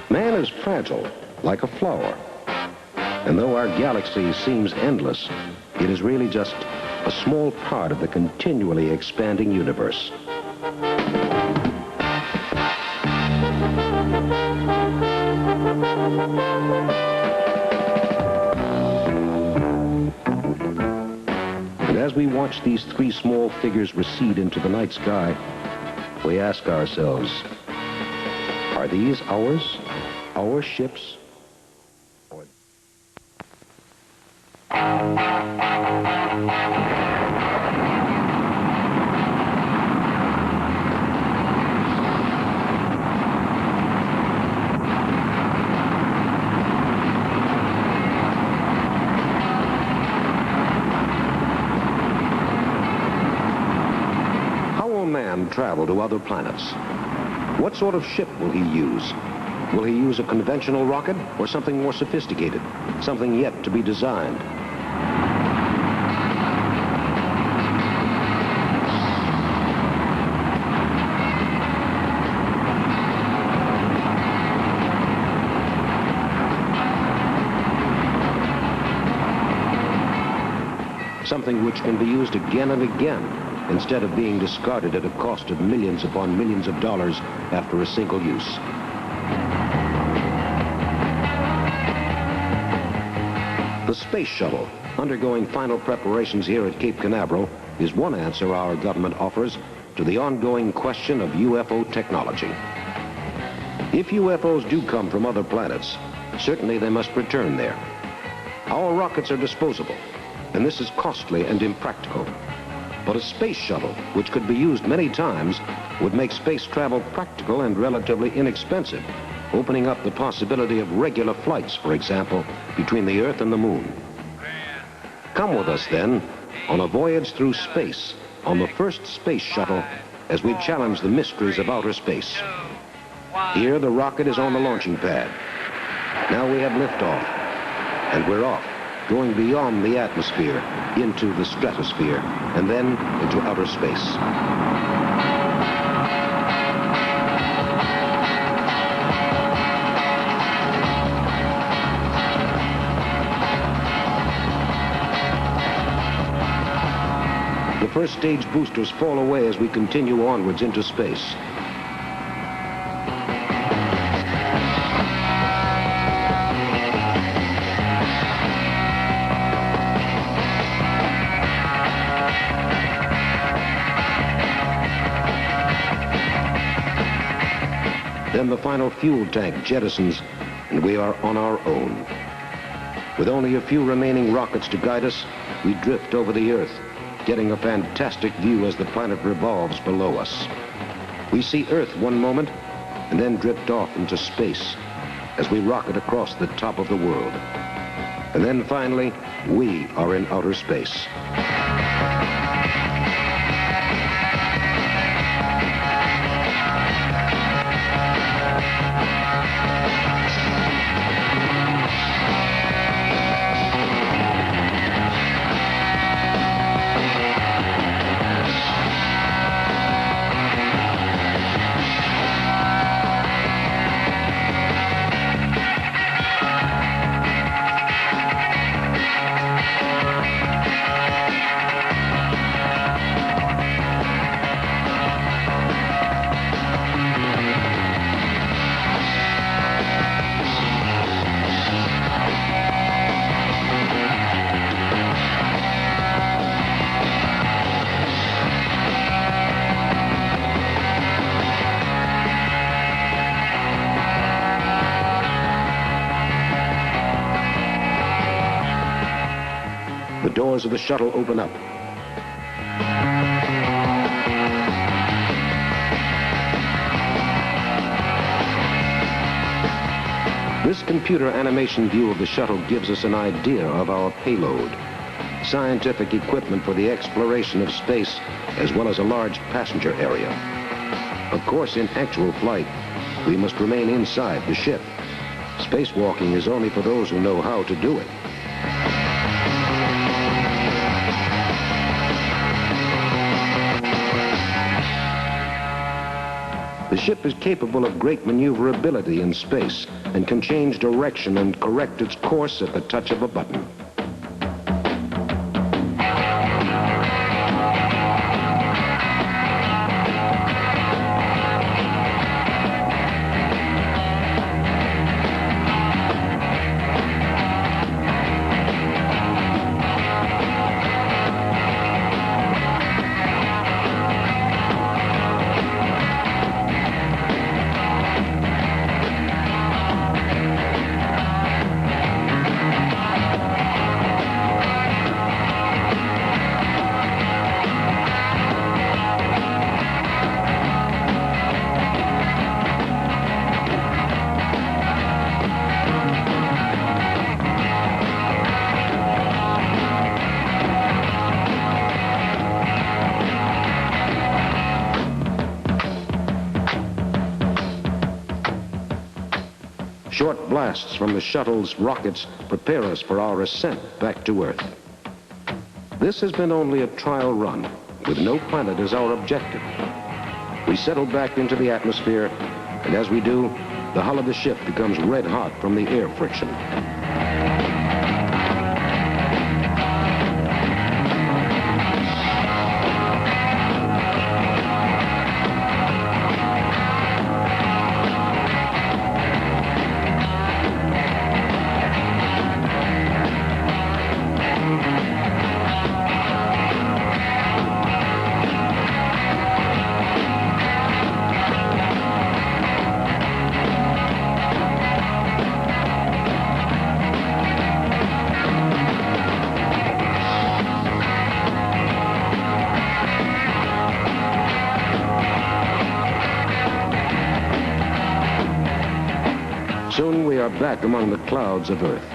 Man is fragile, like a flower. And though our galaxy seems endless, it is really just a small part of the continually expanding universe. And as we watch these three small figures recede into the night sky, we ask ourselves, are these ours? Our ships? How will man travel to other planets? What sort of ship will he use? Will he use a conventional rocket or something more sophisticated, something yet to be designed? Something which can be used again and again, instead of being discarded at a cost of millions upon millions of dollars after a single use. The space shuttle, undergoing final preparations here at Cape Canaveral, is one answer our government offers to the ongoing question of UFO technology. If UFOs do come from other planets, certainly they must return there. Our rockets are disposable, and this is costly and impractical. But a space shuttle, which could be used many times, would make space travel practical and relatively inexpensive, opening up the possibility of regular flights, for example, between the Earth and the Moon. Come with us, then, on a voyage through space, on the first space shuttle, as we challenge the mysteries of outer space. Here, the rocket is on the launching pad. Now we have liftoff, and we're off, going beyond the atmosphere, into the stratosphere, and then into outer space. The first stage boosters fall away as we continue onwards into space. Then the final fuel tank jettisons, and we are on our own. With only a few remaining rockets to guide us, we drift over the Earth, getting a fantastic view as the planet revolves below us. We see Earth one moment, and then drift off into space as we rocket across the top of the world. And then finally, we are in outer space. The doors of the shuttle open up. This computer animation view of the shuttle gives us an idea of our payload. Scientific equipment for the exploration of space, as well as a large passenger area. Of course, in actual flight, we must remain inside the ship. Spacewalking is only for those who know how to do it. The ship is capable of great maneuverability in space and can change direction and correct its course at the touch of a button. Short blasts from the shuttle's rockets prepare us for our ascent back to Earth. This has been only a trial run, with no planet as our objective. We settle back into the atmosphere, and as we do, the hull of the ship becomes red hot from the air friction. Soon we are back among the clouds of Earth.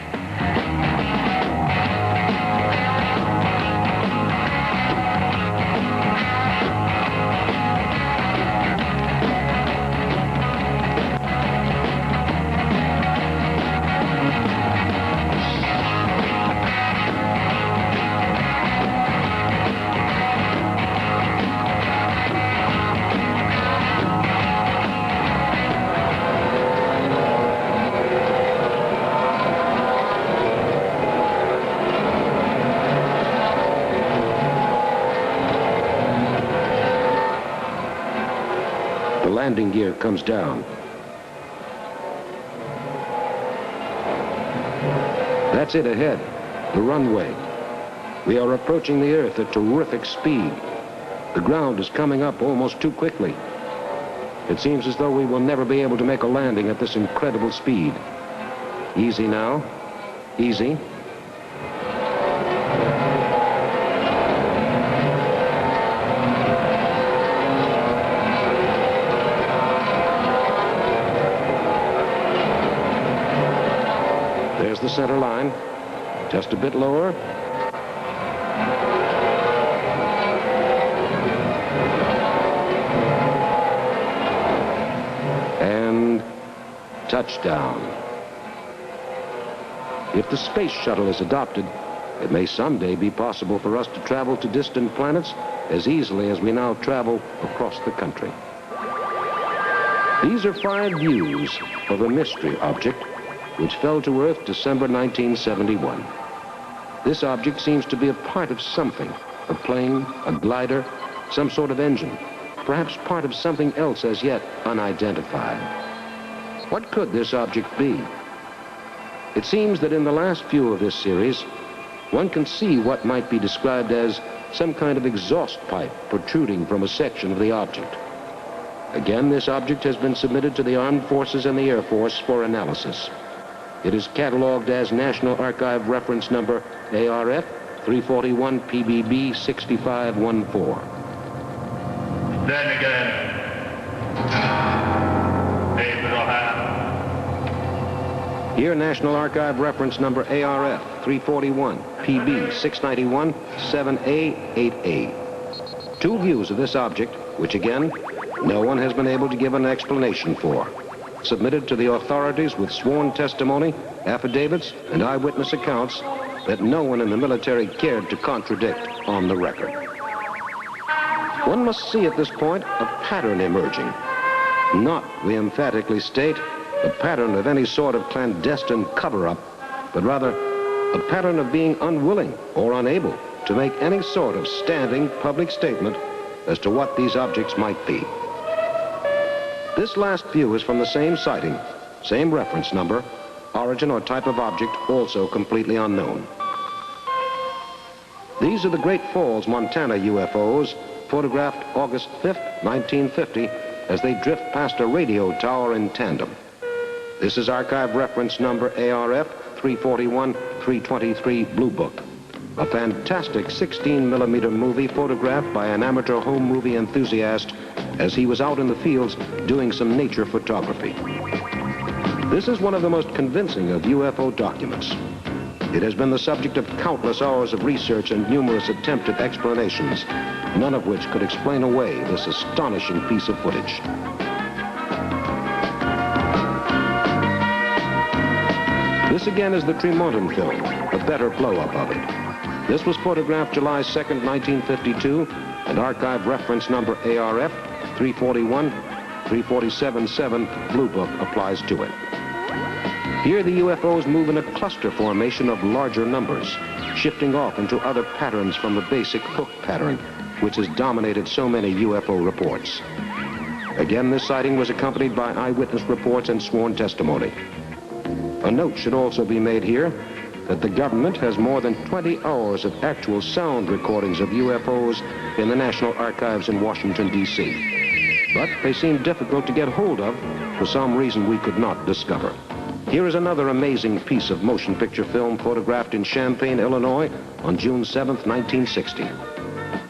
The landing gear comes down. That's it ahead, the runway. We are approaching the Earth at terrific speed. The ground is coming up almost too quickly. It seems as though we will never be able to make a landing at this incredible speed. Easy now, easy. There's the center line, just a bit lower. And touchdown. If the space shuttle is adopted, it may someday be possible for us to travel to distant planets as easily as we now travel across the country. These are 5 views of a mystery object which fell to Earth December 1971. This object seems to be a part of something, a plane, a glider, some sort of engine, perhaps part of something else as yet unidentified. What could this object be? It seems that in the last view of this series, one can see what might be described as some kind of exhaust pipe protruding from a section of the object. Again, this object has been submitted to the Armed Forces and the Air Force for analysis. It is cataloged as National Archive Reference Number ARF 341 PBB 6514. Then again, Abraham. Here, National Archive reference number ARF 341 PB 691 7A8A. Two views of this object, which again, no one has been able to give an explanation for. Submitted to the authorities with sworn testimony, affidavits, and eyewitness accounts that no one in the military cared to contradict on the record. One must see at this point a pattern emerging. Not, we emphatically state, a pattern of any sort of clandestine cover-up, but rather a pattern of being unwilling or unable to make any sort of standing public statement as to what these objects might be. This last view is from the same sighting, same reference number, origin or type of object also completely unknown. These are the Great Falls, Montana UFOs, photographed August 5th, 1950, as they drift past a radio tower in tandem. This is archive reference number ARF 341-323 Blue Book, a fantastic 16mm movie photographed by an amateur home movie enthusiast as he was out in the fields doing some nature photography. This is one of the most convincing of UFO documents. It has been the subject of countless hours of research and numerous attempted explanations, none of which could explain away this astonishing piece of footage. This again is the Tremonton film, a better blow-up of it. This was photographed July 2nd, 1952, and archive reference number ARF 341-347-7 Blue Book applies to it. Here the UFOs move in a cluster formation of larger numbers, shifting off into other patterns from the basic hook pattern, which has dominated so many UFO reports. Again, this sighting was accompanied by eyewitness reports and sworn testimony. A note should also be made here that the government has more than 20 hours of actual sound recordings of UFOs in the National Archives in Washington, D.C. But they seem difficult to get hold of for some reason we could not discover. Here is another amazing piece of motion picture film photographed in Champaign, Illinois on June 7th, 1960.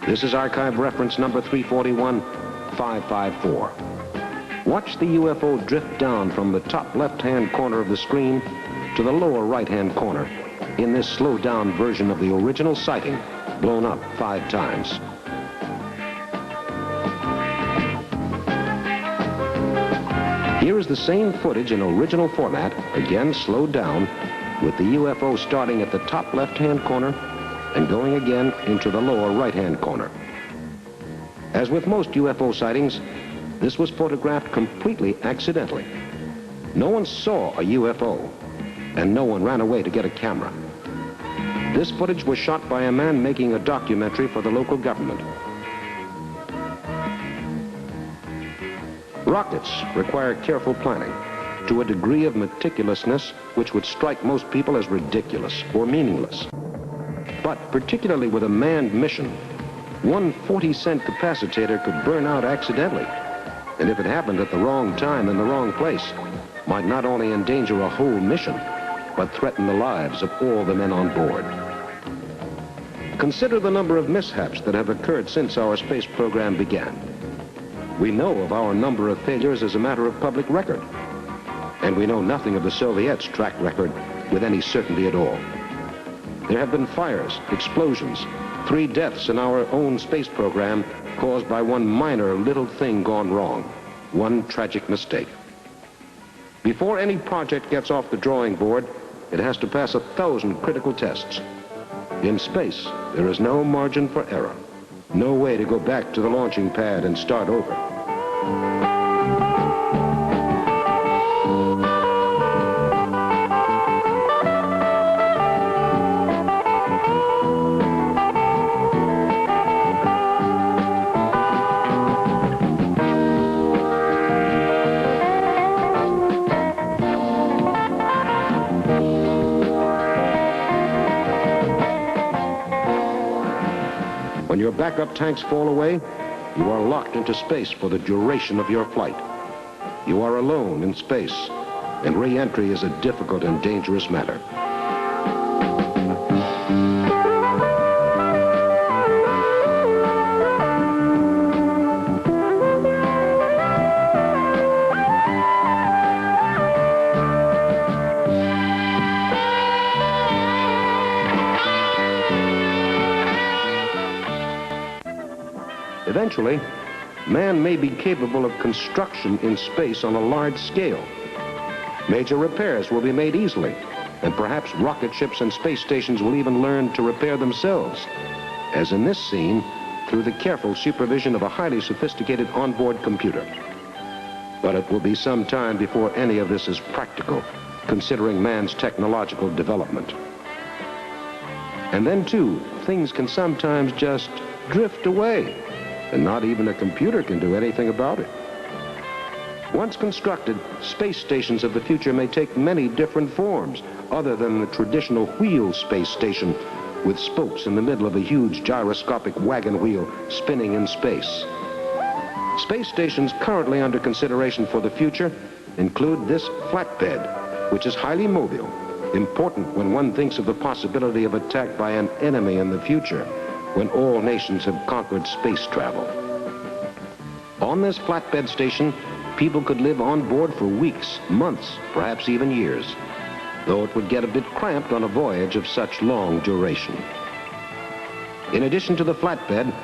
This is archive reference number 341-554. Watch the UFO drift down from the top left-hand corner of the screen to the lower right-hand corner in this slowed-down version of the original sighting, blown up 5 times. Here is the same footage in original format, again slowed down, with the UFO starting at the top left-hand corner and going again into the lower right-hand corner. As with most UFO sightings, this was photographed completely accidentally. No one saw a UFO, and no one ran away to get a camera. This footage was shot by a man making a documentary for the local government. Rockets require careful planning to a degree of meticulousness which would strike most people as ridiculous or meaningless. But particularly with a manned mission, one 40-cent capacitator could burn out accidentally, and if it happened at the wrong time in the wrong place, might not only endanger a whole mission, but threaten the lives of all the men on board. Consider the number of mishaps that have occurred since our space program began. We know of our number of failures as a matter of public record, and we know nothing of the Soviets' track record with any certainty at all. There have been fires, explosions, 3 deaths in our own space program caused by one minor little thing gone wrong, one tragic mistake. Before any project gets off the drawing board, it has to pass 1,000 critical tests. In space, there is no margin for error, no way to go back to the launching pad and start over. When your backup tanks fall away, you are locked into space for the duration of your flight. You are alone in space, and re-entry is a difficult and dangerous matter. Eventually, man may be capable of construction in space on a large scale. Major repairs will be made easily, and perhaps rocket ships and space stations will even learn to repair themselves, as in this scene, through the careful supervision of a highly sophisticated onboard computer. But it will be some time before any of this is practical, considering man's technological development. And then, too, things can sometimes just drift away, and not even a computer can do anything about it. Once constructed, space stations of the future may take many different forms, other than the traditional wheeled space station with spokes in the middle of a huge gyroscopic wagon wheel spinning in space. Space stations currently under consideration for the future include this flatbed, which is highly mobile, important when one thinks of the possibility of attack by an enemy in the future, when all nations have conquered space travel. On this flatbed station, people could live on board for weeks, months, perhaps even years, though it would get a bit cramped on a voyage of such long duration. In addition to the flatbed,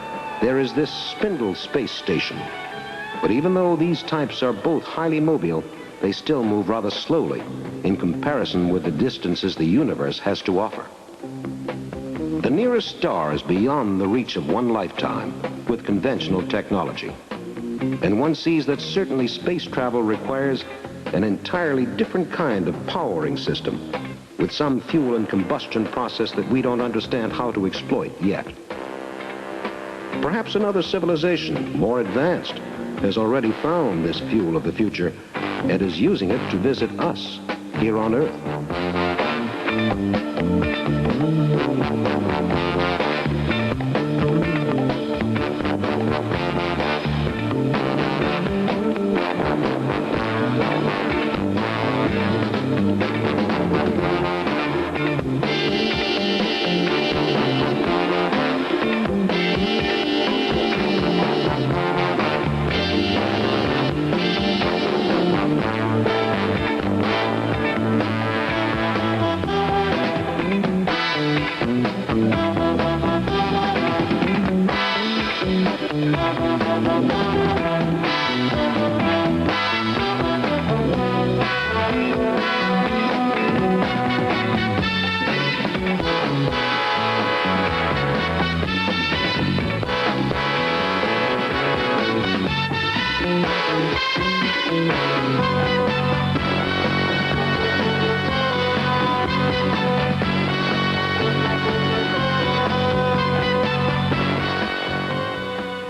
there is this spindle space station. But even though these types are both highly mobile, they still move rather slowly in comparison with the distances the universe has to offer. The nearest star is beyond the reach of one lifetime with conventional technology. And one sees that certainly space travel requires an entirely different kind of powering system with some fuel and combustion process that we don't understand how to exploit yet. Perhaps another civilization, more advanced, has already found this fuel of the future and is using it to visit us here on Earth.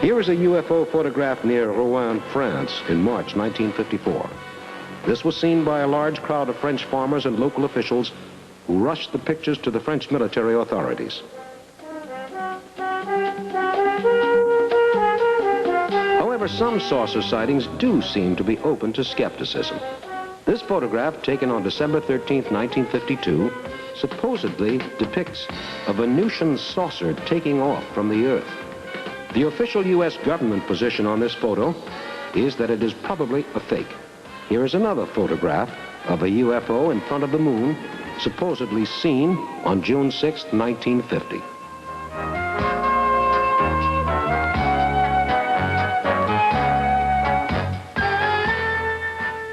Here is a UFO photograph near Rouen, France in March 1954. This was seen by a large crowd of French farmers and local officials who rushed the pictures to the French military authorities. However, some saucer sightings do seem to be open to skepticism. This photograph, taken on December 13, 1952, supposedly depicts a Venusian saucer taking off from the Earth. The official U.S. government position on this photo is that it is probably a fake. Here is another photograph of a UFO in front of the moon, supposedly seen on June 6, 1950.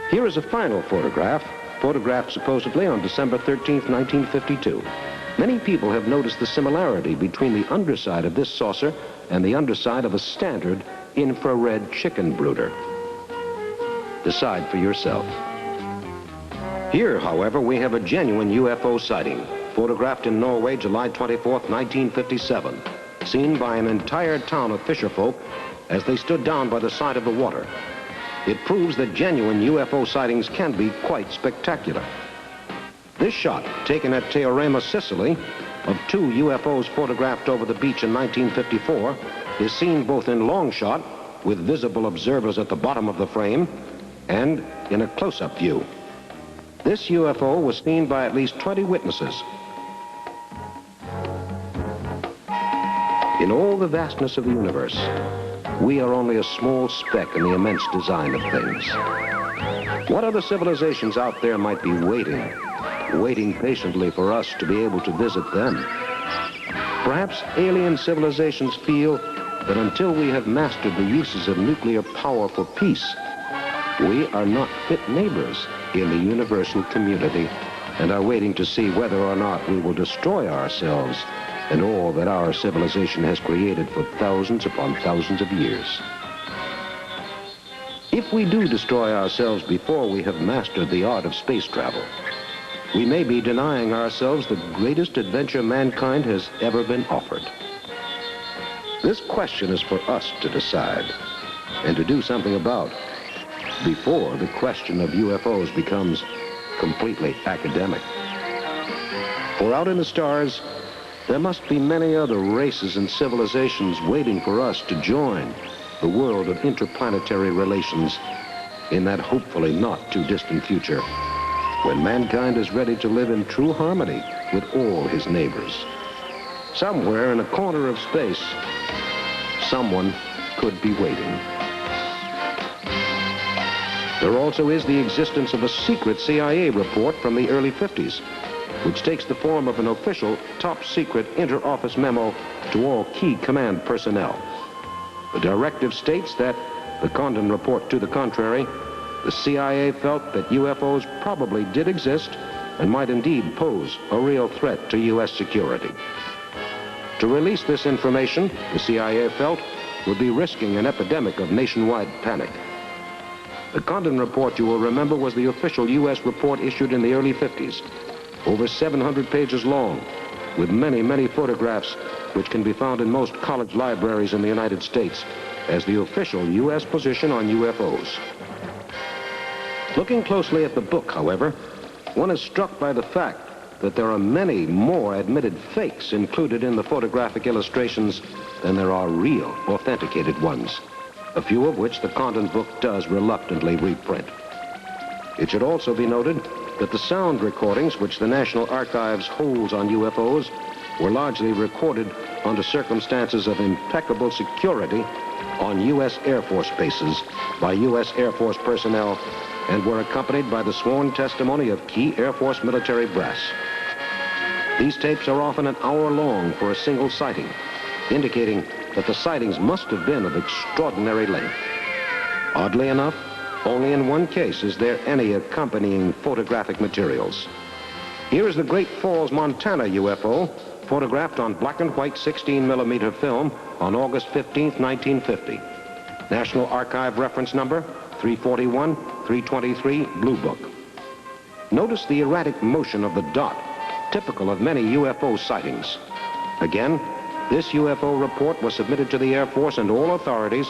Here is a final photograph, photographed supposedly on December 13, 1952. Many people have noticed the similarity between the underside of this saucer and the underside of a standard infrared chicken brooder. Decide for yourself. Here, however, we have a genuine UFO sighting, photographed in Norway, July 24, 1957, seen by an entire town of fisherfolk as they stood down by the side of the water. It proves that genuine UFO sightings can be quite spectacular. This shot, taken at Teorema, Sicily, of two UFOs photographed over the beach in 1954, is seen both in long shot, with visible observers at the bottom of the frame, and in a close-up view. This UFO was seen by at least 20 witnesses. In all the vastness of the universe, we are only a small speck in the immense design of things. What other civilizations out there might be waiting patiently for us to be able to visit them? Perhaps alien civilizations feel that until we have mastered the uses of nuclear power for peace, we are not fit neighbors in the universal community and are waiting to see whether or not we will destroy ourselves and all that our civilization has created for thousands upon thousands of years. If we do destroy ourselves before we have mastered the art of space travel, we may be denying ourselves the greatest adventure mankind has ever been offered. This question is for us to decide and to do something about before the question of UFOs becomes completely academic. For out in the stars, there must be many other races and civilizations waiting for us to join the world of interplanetary relations in that hopefully not too distant future when mankind is ready to live in true harmony with all his neighbors. Somewhere in a corner of space, someone could be waiting. There also is the existence of a secret CIA report from the early 50s, which takes the form of an official top-secret inter-office memo to all key command personnel. The directive states that, the Condon report to the contrary, the CIA felt that UFOs probably did exist and might indeed pose a real threat to U.S. security. To release this information, the CIA felt, would be risking an epidemic of nationwide panic. The Condon report, you will remember, was the official U.S. report issued in the early 50s, over 700 pages long, with many, many photographs which can be found in most college libraries in the United States as the official U.S. position on UFOs. Looking closely at the book, however, one is struck by the fact that there are many more admitted fakes included in the photographic illustrations than there are real, authenticated ones, a few of which the Condon book does reluctantly reprint. It should also be noted that the sound recordings which the National Archives holds on UFOs were largely recorded under circumstances of impeccable security on U.S. Air Force bases by U.S. Air Force personnel and were accompanied by the sworn testimony of key Air Force military brass. These tapes are often an hour long for a single sighting, indicating that the sightings must have been of extraordinary length. Oddly enough, only in one case is there any accompanying photographic materials. Here is the Great Falls, Montana UFO, photographed on black and white 16mm film on August 15, 1950. National Archive reference number 341-323, Blue Book. Notice the erratic motion of the dot, typical of many UFO sightings. Again, this UFO report was submitted to the Air Force and all authorities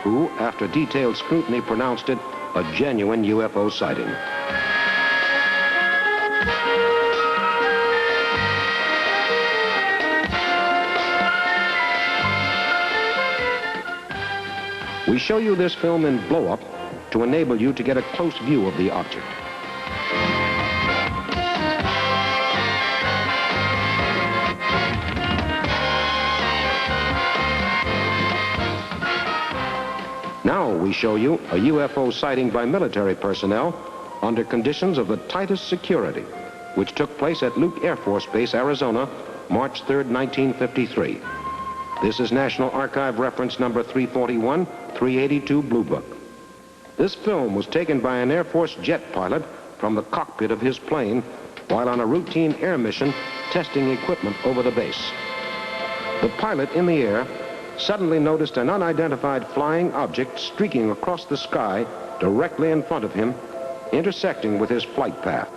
who, after detailed scrutiny, pronounced it a genuine UFO sighting. We show you this film in blow-up to enable you to get a close view of the object. Now we show you a UFO sighting by military personnel under conditions of the tightest security, which took place at Luke Air Force Base, Arizona, March 3, 1953. This is National Archive reference number 341-382, Blue Book. This film was taken by an Air Force jet pilot from the cockpit of his plane while on a routine air mission testing equipment over the base. The pilot in the air suddenly noticed an unidentified flying object streaking across the sky directly in front of him, intersecting with his flight path.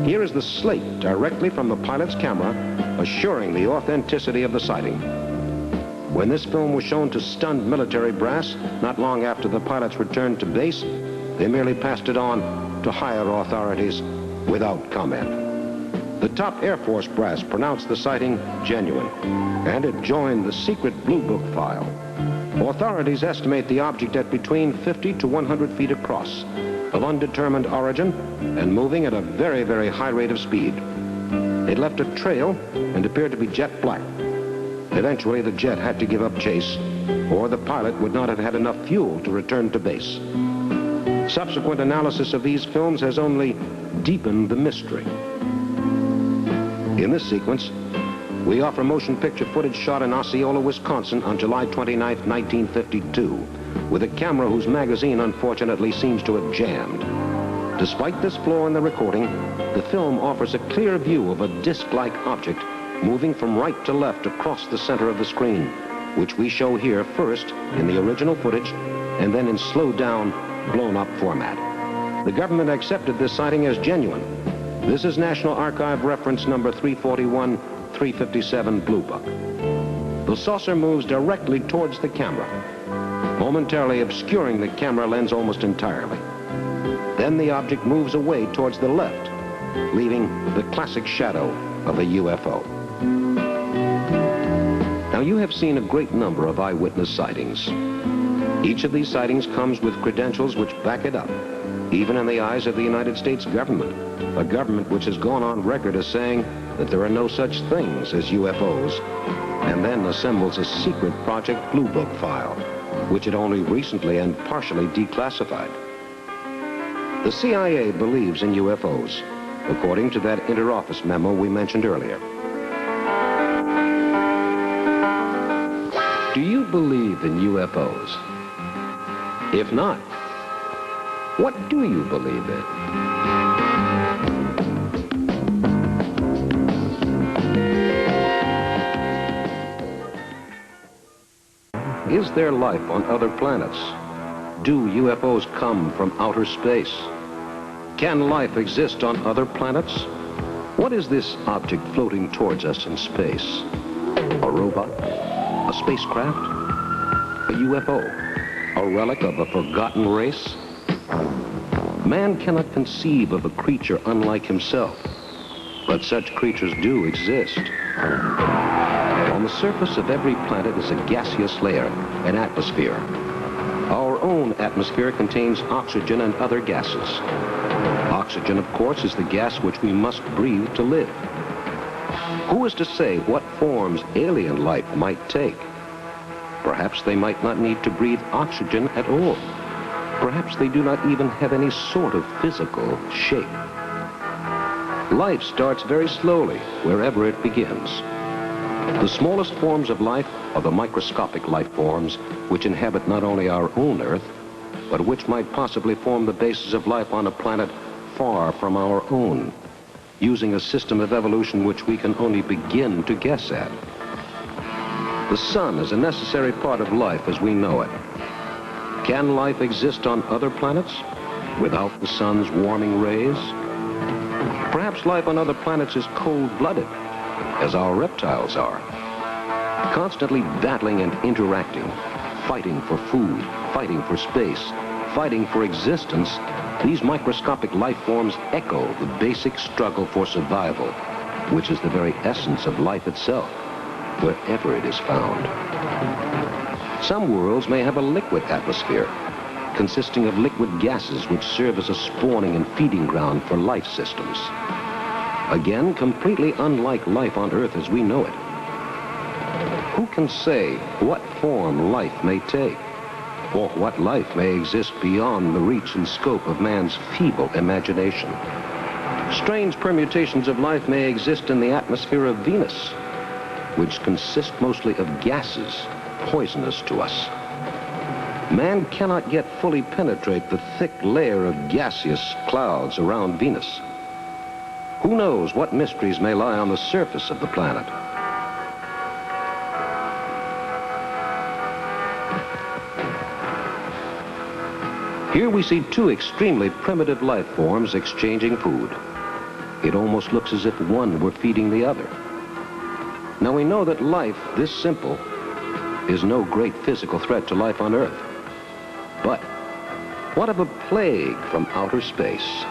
Here is the slate directly from the pilot's camera, assuring the authenticity of the sighting. When this film was shown to stunned military brass, not long after the pilots returned to base, they merely passed it on to higher authorities without comment. The top Air Force brass pronounced the sighting genuine, and it joined the secret Blue Book file. Authorities estimate the object at between 50 to 100 feet across, of undetermined origin, and moving at a very, very high rate of speed. It left a trail and appeared to be jet black. Eventually, the jet had to give up chase, or the pilot would not have had enough fuel to return to base. Subsequent analysis of these films has only deepened the mystery. In this sequence, We offer motion picture footage shot in Osceola, Wisconsin on July 29, 1952, with a camera whose magazine unfortunately seems to have jammed. Despite this flaw in the recording, the film offers a clear view of a disc-like object moving from right to left across the center of the screen, which we show here first in the original footage and then in slowed-down, blown-up format. The government accepted this sighting as genuine. This is National Archive reference number 341-357 Blue Book. The saucer moves directly towards the camera, momentarily obscuring the camera lens almost entirely. Then the object moves away towards the left, leaving the classic shadow of a UFO. Now, you have seen a great number of eyewitness sightings. Each of these sightings comes with credentials which back it up, even in the eyes of the United States government, a government which has gone on record as saying that there are no such things as UFOs, and then assembles a secret Project Blue Book file, which it only recently and partially declassified. The CIA believes in UFOs, according to that interoffice memo we mentioned earlier. Do you believe in UFOs? If not, what do you believe in? Is there life on other planets? Do UFOs come from outer space? Can life exist on other planets? What is this object floating towards us in space? A robot? A spacecraft? A UFO? A relic of a forgotten race? Man cannot conceive of a creature unlike himself, but such creatures do exist. On the surface of every planet is a gaseous layer, an atmosphere. Our own atmosphere contains oxygen and other gases. Oxygen, of course, is the gas which we must breathe to live. Who is to say what forms alien life might take? Perhaps they might not need to breathe oxygen at all. Perhaps they do not even have any sort of physical shape. Life starts very slowly, wherever it begins. The smallest forms of life are the microscopic life forms which inhabit not only our own Earth, but which might possibly form the basis of life on a planet far from our own, using a system of evolution which we can only begin to guess at. The sun is a necessary part of life as we know it. Can life exist on other planets without the sun's warming rays? Perhaps life on other planets is cold-blooded, as our reptiles are, constantly battling and interacting, fighting for food, fighting for space, fighting for existence. These microscopic life forms echo the basic struggle for survival, which is the very essence of life itself, wherever it is found. Some worlds may have a liquid atmosphere, consisting of liquid gases which serve as a spawning and feeding ground for life systems. Again, completely unlike life on Earth as we know it. Who can say what form life may take, or what life may exist beyond the reach and scope of man's feeble imagination? Strange permutations of life may exist in the atmosphere of Venus, which consists mostly of gases poisonous to us. Man cannot yet fully penetrate the thick layer of gaseous clouds around Venus. Who knows what mysteries may lie on the surface of the planet? Here we see two extremely primitive life forms exchanging food. It almost looks as if one were feeding the other. Now we know that life this simple is no great physical threat to life on Earth. But what of a plague from outer space?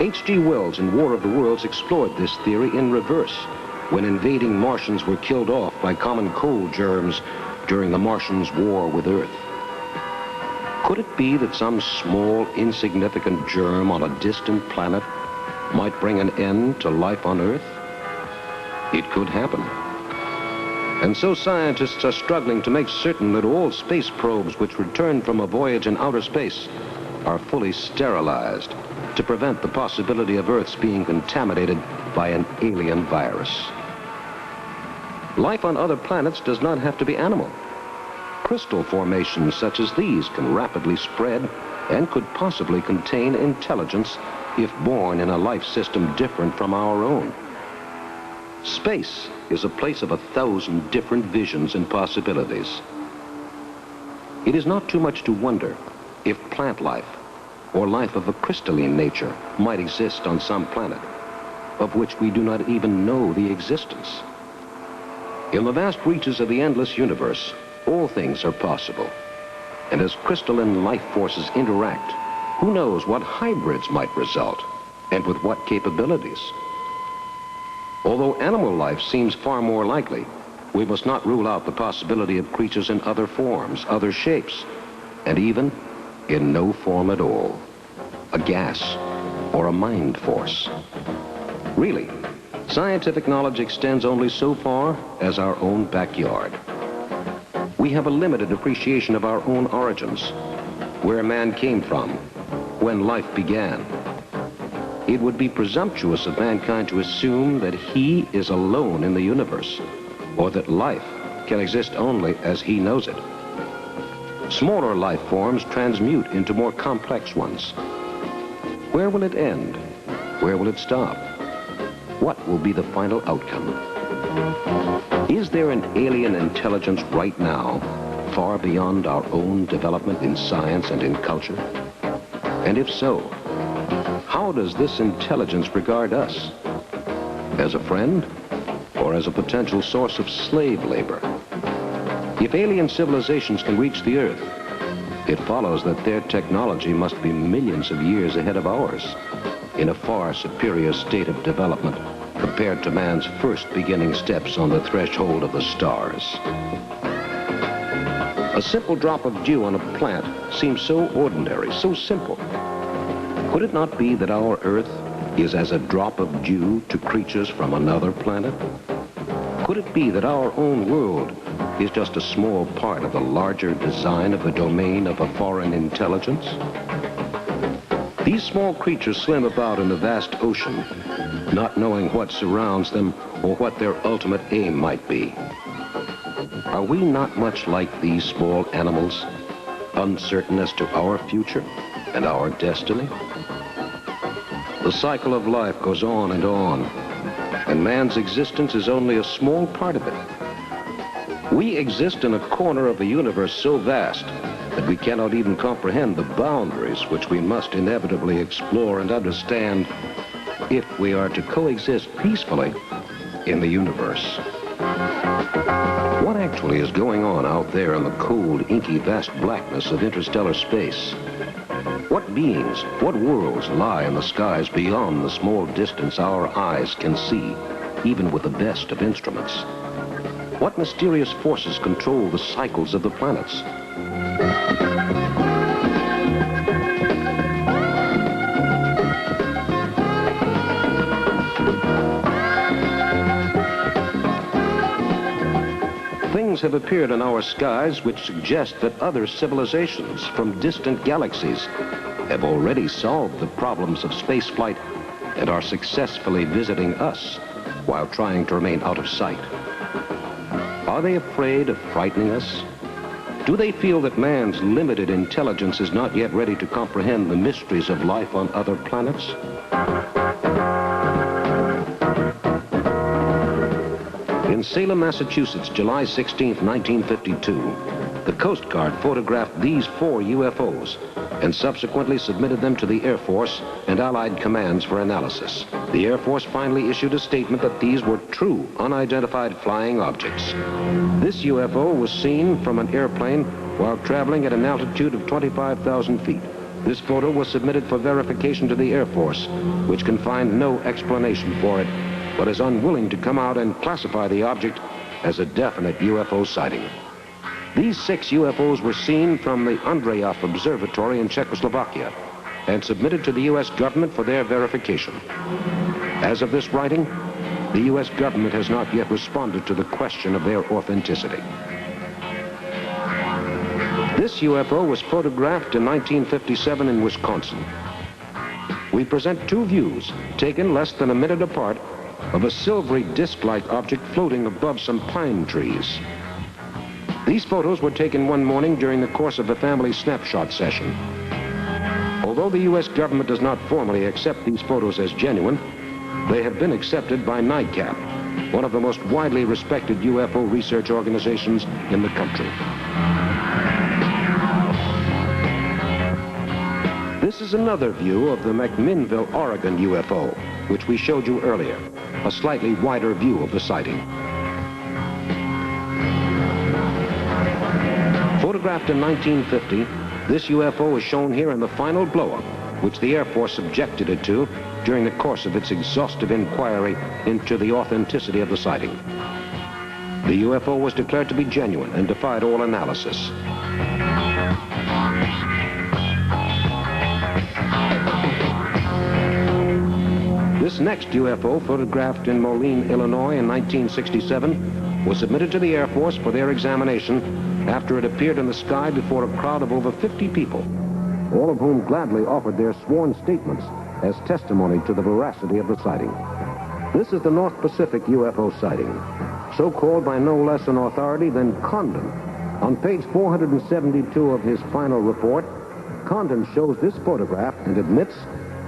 H.G. Wells in War of the Worlds explored this theory in reverse when invading Martians were killed off by common cold germs during the Martians' war with Earth. Could it be that some small, insignificant germ on a distant planet might bring an end to life on Earth? It could happen. And so scientists are struggling to make certain that all space probes which return from a voyage in outer space are fully sterilized to prevent the possibility of Earth's being contaminated by an alien virus. Life on other planets does not have to be animal. Crystal formations such as these can rapidly spread and could possibly contain intelligence if born in a life system different from our own. Space is a place of 1,000 different visions and possibilities. It is not too much to wonder if plant life or life of a crystalline nature might exist on some planet, of which we do not even know the existence. In the vast reaches of the endless universe, all things are possible. And as crystalline life forces interact, who knows what hybrids might result, and with what capabilities? Although animal life seems far more likely, we must not rule out the possibility of creatures in other forms, other shapes, and even in no form at all. A gas or a mind force. Really, scientific knowledge extends only so far as our own backyard. We have a limited appreciation of our own origins, where man came from, when life began. It would be presumptuous of mankind to assume that he is alone in the universe, or that life can exist only as he knows it. Smaller life forms transmute into more complex ones. Where will it end? Where will it stop? What will be the final outcome? Is there an alien intelligence right now, far beyond our own development in science and in culture? And if so, how does this intelligence regard us? As a friend, or as a potential source of slave labor? If alien civilizations can reach the Earth, it follows that their technology must be millions of years ahead of ours, in a far superior state of development compared to man's first beginning steps on the threshold of the stars. A simple drop of dew on a plant seems so ordinary, so simple. Could it not be that our Earth is as a drop of dew to creatures from another planet? Could it be that our own world is just a small part of the larger design of the domain of a foreign intelligence? These small creatures swim about in the vast ocean, not knowing what surrounds them or what their ultimate aim might be. Are we not much like these small animals, uncertain as to our future and our destiny? The cycle of life goes on, and man's existence is only a small part of it. We exist in a corner of the universe so vast that we cannot even comprehend the boundaries which we must inevitably explore and understand if we are to coexist peacefully in the universe. What actually is going on out there in the cold, inky, vast blackness of interstellar space? What beings, what worlds lie in the skies beyond the small distance our eyes can see, even with the best of instruments? What mysterious forces control the cycles of the planets? Things have appeared in our skies which suggest that other civilizations from distant galaxies have already solved the problems of spaceflight and are successfully visiting us while trying to remain out of sight. Are they afraid of frightening us? Do they feel that man's limited intelligence is not yet ready to comprehend the mysteries of life on other planets? In Salem, Massachusetts, July 16, 1952, the Coast Guard photographed these 4 UFOs and subsequently submitted them to the Air Force and Allied commands for analysis. The Air Force finally issued a statement that these were true, unidentified flying objects. This UFO was seen from an airplane while traveling at an altitude of 25,000 feet. This photo was submitted for verification to the Air Force, which can find no explanation for it, but is unwilling to come out and classify the object as a definite UFO sighting. These 6 UFOs were seen from the Andreev Observatory in Czechoslovakia and submitted to the U.S. government for their verification. As of this writing, the U.S. government has not yet responded to the question of their authenticity. This UFO was photographed in 1957 in Wisconsin. We present 2 views taken less than a minute apart of a silvery disc-like object floating above some pine trees. These photos were taken one morning during the course of a family snapshot session. Although the U.S. government does not formally accept these photos as genuine, they have been accepted by NICAP, one of the most widely respected UFO research organizations in the country. This is another view of the McMinnville, Oregon UFO, which we showed you earlier, a slightly wider view of the sighting. Photographed in 1950, this UFO is shown here in the final blow-up, which the Air Force subjected it to during the course of its exhaustive inquiry into the authenticity of the sighting. The UFO was declared to be genuine and defied all analysis. This next UFO, photographed in Moline, Illinois in 1967, was submitted to the Air Force for their examination after it appeared in the sky before a crowd of over 50 people, all of whom gladly offered their sworn statements as testimony to the veracity of the sighting. This is the North Pacific UFO sighting, so called by no less an authority than Condon. On page 472 of his final report, Condon shows this photograph and admits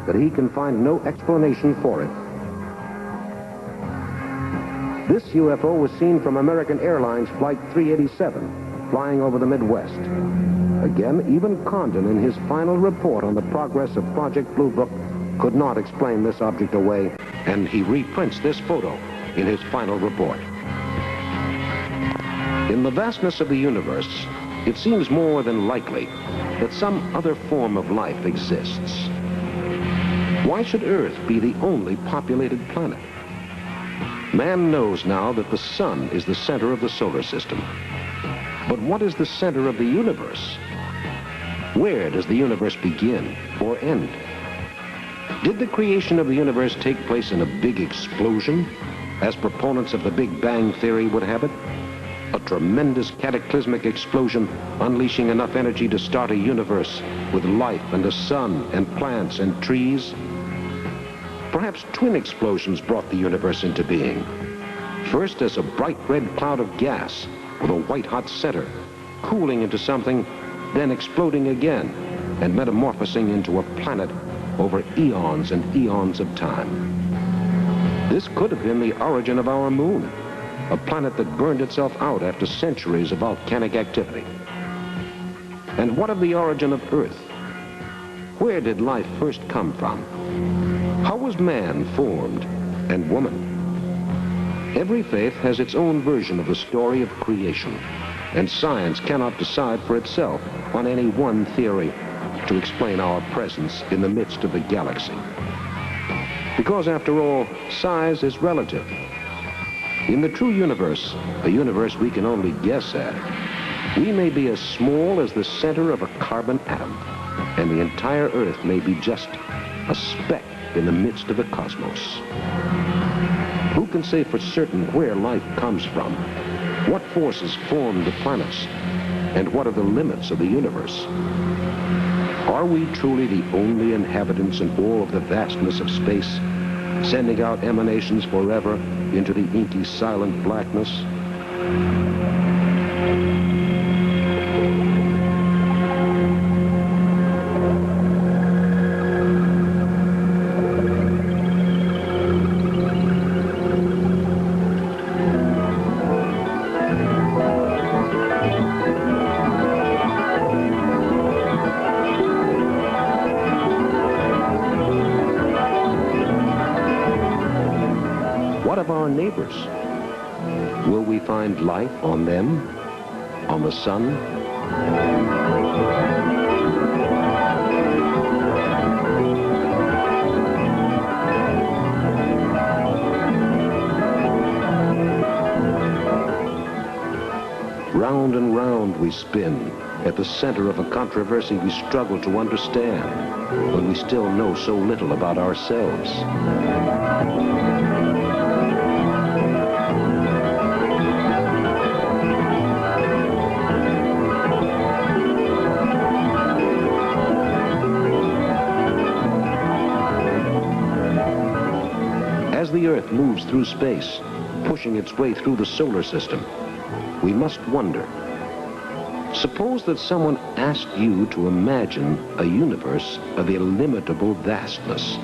that he can find no explanation for it. This UFO was seen from American Airlines Flight 387, flying over the Midwest. Again, even Condon, in his final report on the progress of Project Blue Book, could not explain this object away, and he reprints this photo in his final report. In the vastness of the universe, it seems more than likely that some other form of life exists. Why should Earth be the only populated planet? Man knows now that the sun is the center of the solar system. But what is the center of the universe? Where does the universe begin or end? Did the creation of the universe take place in a big explosion, as proponents of the Big Bang Theory would have it? A tremendous cataclysmic explosion unleashing enough energy to start a universe with life and a sun and plants and trees? Perhaps twin explosions brought the universe into being. First as a bright red cloud of gas with a white-hot center, cooling into something, then exploding again and metamorphosing into a planet over eons and eons of time. This could have been the origin of our moon, a planet that burned itself out after centuries of volcanic activity. And what of the origin of Earth? Where did life first come from? How was man formed and woman? Every faith has its own version of the story of creation, and science cannot decide for itself on any one theory to explain our presence in the midst of the galaxy. Because after all, size is relative. In the true universe, a universe we can only guess at, we may be as small as the center of a carbon atom, and the entire Earth may be just a speck in the midst of the cosmos. Who can say for certain where life comes from? What forces form the planets? And what are the limits of the universe? Are we truly the only inhabitants in all of the vastness of space, sending out emanations forever into the inky, silent blackness? What of our neighbors? Will we find life on them? On the sun? Round and round we spin at the center of a controversy we struggle to understand when we still know so little about ourselves. As the Earth moves through space, pushing its way through the solar system, we must wonder. Suppose that someone asked you to imagine a universe of illimitable vastness,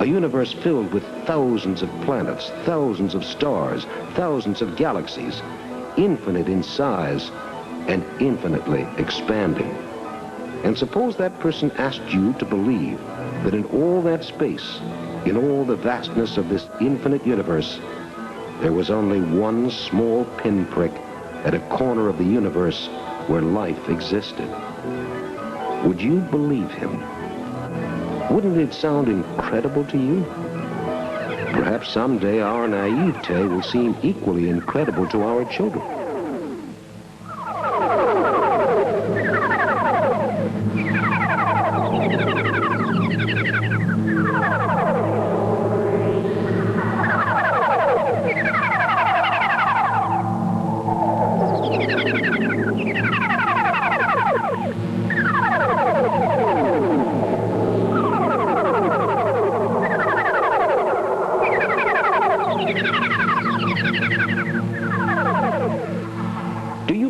a universe filled with thousands of planets, thousands of stars, thousands of galaxies, infinite in size and infinitely expanding. And suppose that person asked you to believe that in all that space, in all the vastness of this infinite universe, there was only one small pinprick at a corner of the universe where life existed. Would you believe him? Wouldn't it sound incredible to you? Perhaps someday our naivete will seem equally incredible to our children.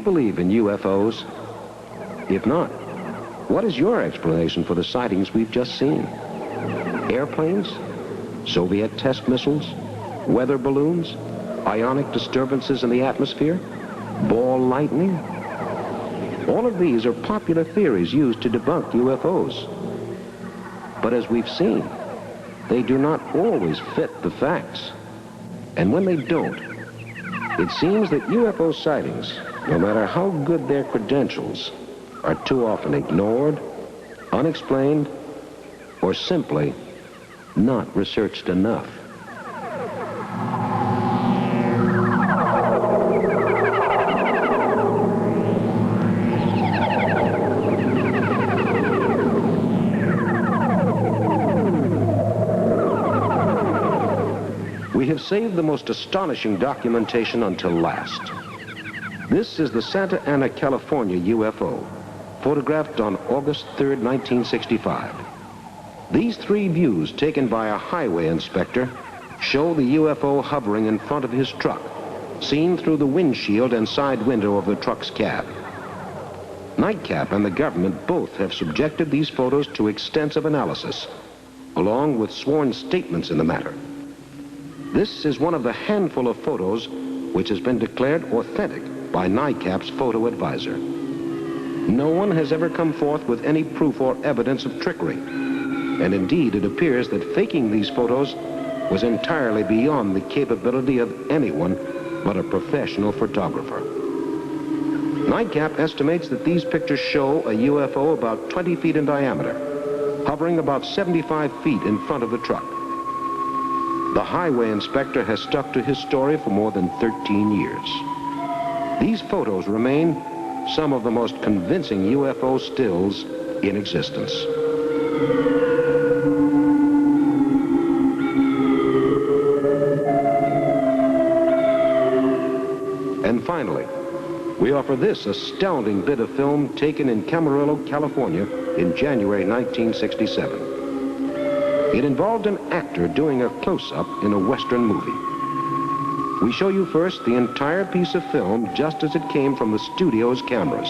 Believe in UFOs? If not, what is your explanation for the sightings we've just seen? Airplanes? Soviet test missiles? Weather balloons? Ionic disturbances in the atmosphere? Ball lightning? All of these are popular theories used to debunk UFOs. But as we've seen, they do not always fit the facts. And when they don't, it seems that UFO sightings, no matter how good their credentials, are too often ignored, unexplained, or simply not researched enough. We have saved the most astonishing documentation until last. This is the Santa Ana, California UFO, photographed on August 3rd, 1965. These three views taken by a highway inspector show the UFO hovering in front of his truck, seen through the windshield and side window of the truck's cab. Nightcap and the government both have subjected these photos to extensive analysis, along with sworn statements in the matter. This is one of the handful of photos which has been declared authentic by NICAP's photo advisor. No one has ever come forth with any proof or evidence of trickery, and indeed it appears that faking these photos was entirely beyond the capability of anyone but a professional photographer. NICAP estimates that these pictures show a UFO about 20 feet in diameter, hovering about 75 feet in front of the truck. The highway inspector has stuck to his story for more than 13 years. These photos remain some of the most convincing UFO stills in existence. And finally, we offer this astounding bit of film taken in Camarillo, California in January 1967. It involved an actor doing a close-up in a Western movie. We show you first the entire piece of film just as it came from the studio's cameras.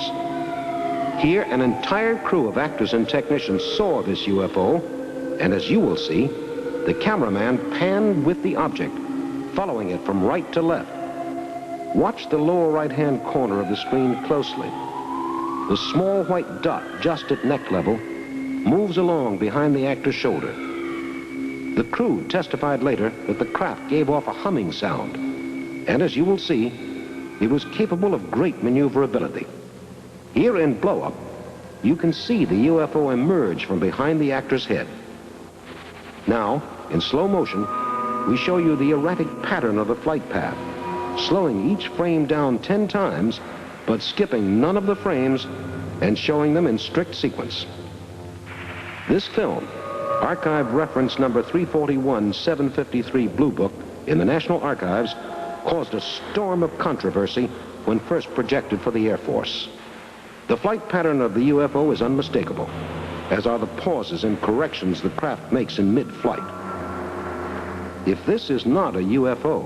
Here, an entire crew of actors and technicians saw this UFO, and as you will see, the cameraman panned with the object, following it from right to left. Watch the lower right-hand corner of the screen closely. The small white dot just at neck level moves along behind the actor's shoulder. The crew testified later that the craft gave off a humming sound, and as you will see, it was capable of great maneuverability. Here in blow-up, you can see the UFO emerge from behind the actor's head. Now, in slow motion, we show you the erratic pattern of the flight path, slowing each frame down 10 times, but skipping none of the frames and showing them in strict sequence. This film, Archive Reference number 341-753 Blue Book in the National Archives, caused a storm of controversy when first projected for the Air Force. The flight pattern of the UFO is unmistakable, as are the pauses and corrections the craft makes in mid-flight. If this is not a UFO,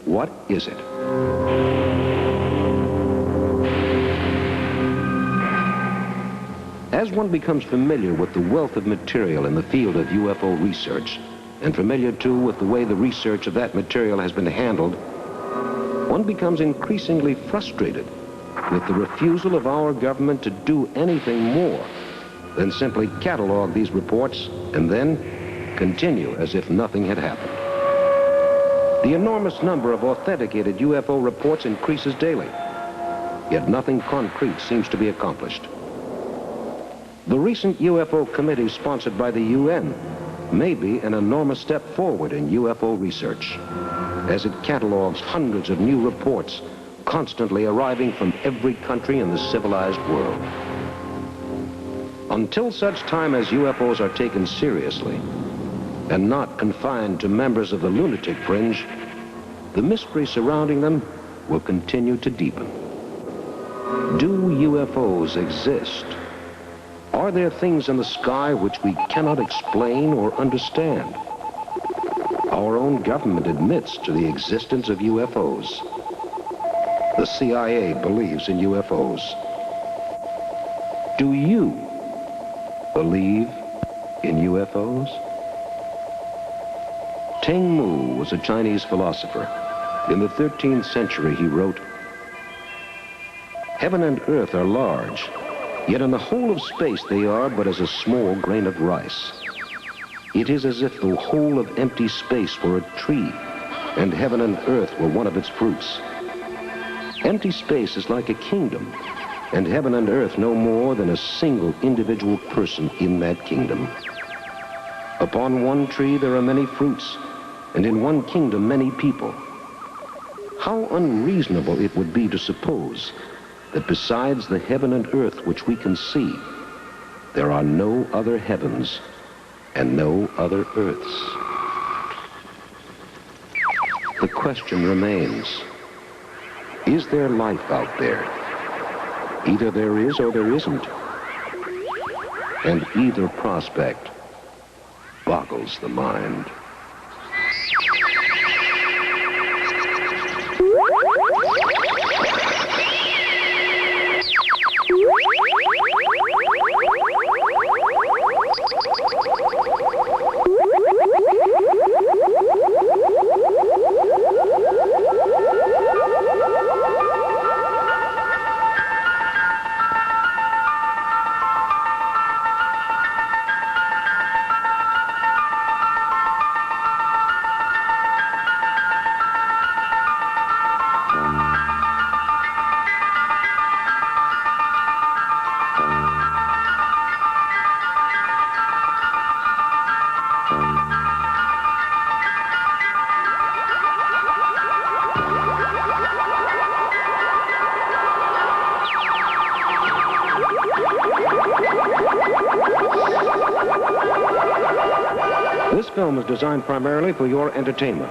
what is it? As one becomes familiar with the wealth of material in the field of UFO research, and familiar too with the way the research of that material has been handled, one becomes increasingly frustrated with the refusal of our government to do anything more than simply catalog these reports and then continue as if nothing had happened. The enormous number of authenticated UFO reports increases daily, yet nothing concrete seems to be accomplished. The recent UFO committee sponsored by the UN may be an enormous step forward in UFO research, as it catalogs hundreds of new reports constantly arriving from every country in the civilized world. Until such time as UFOs are taken seriously and not confined to members of the lunatic fringe, the mystery surrounding them will continue to deepen. Do UFOs exist? Are there things in the sky which we cannot explain or understand? Our own government admits to the existence of UFOs. The CIA believes in UFOs. Do you believe in UFOs? Teng Mu was a Chinese philosopher. In the 13th century, he wrote, "Heaven and earth are large, yet in the whole of space they are but as a small grain of rice. It is as if the whole of empty space were a tree, and heaven and earth were one of its fruits. Empty space is like a kingdom, and heaven and earth no more than a single individual person in that kingdom. Upon one tree there are many fruits, and in one kingdom many people. How unreasonable it would be to suppose that besides the heaven and earth which we can see, there are no other heavens and no other earths." The question remains, is there life out there? Either there is or there isn't. And either prospect boggles the mind. This film is designed primarily for your entertainment.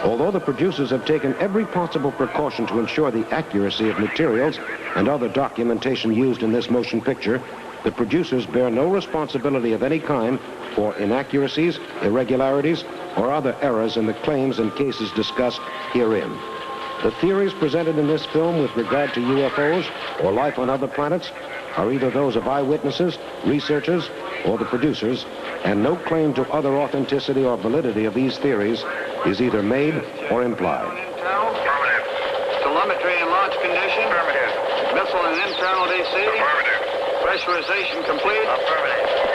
Although the producers have taken every possible precaution to ensure the accuracy of materials and other documentation used in this motion picture, the producers bear no responsibility of any kind for inaccuracies, irregularities, or other errors in the claims and cases discussed herein. The theories presented in this film with regard to UFOs or life on other planets are either those of eyewitnesses, researchers, or the producers, and no claim to other authenticity or validity of these theories is either made or implied. Affirmative. Telemetry and launch condition. Affirmative. Missile and internal DC. Affirmative. Pressurization complete. Affirmative.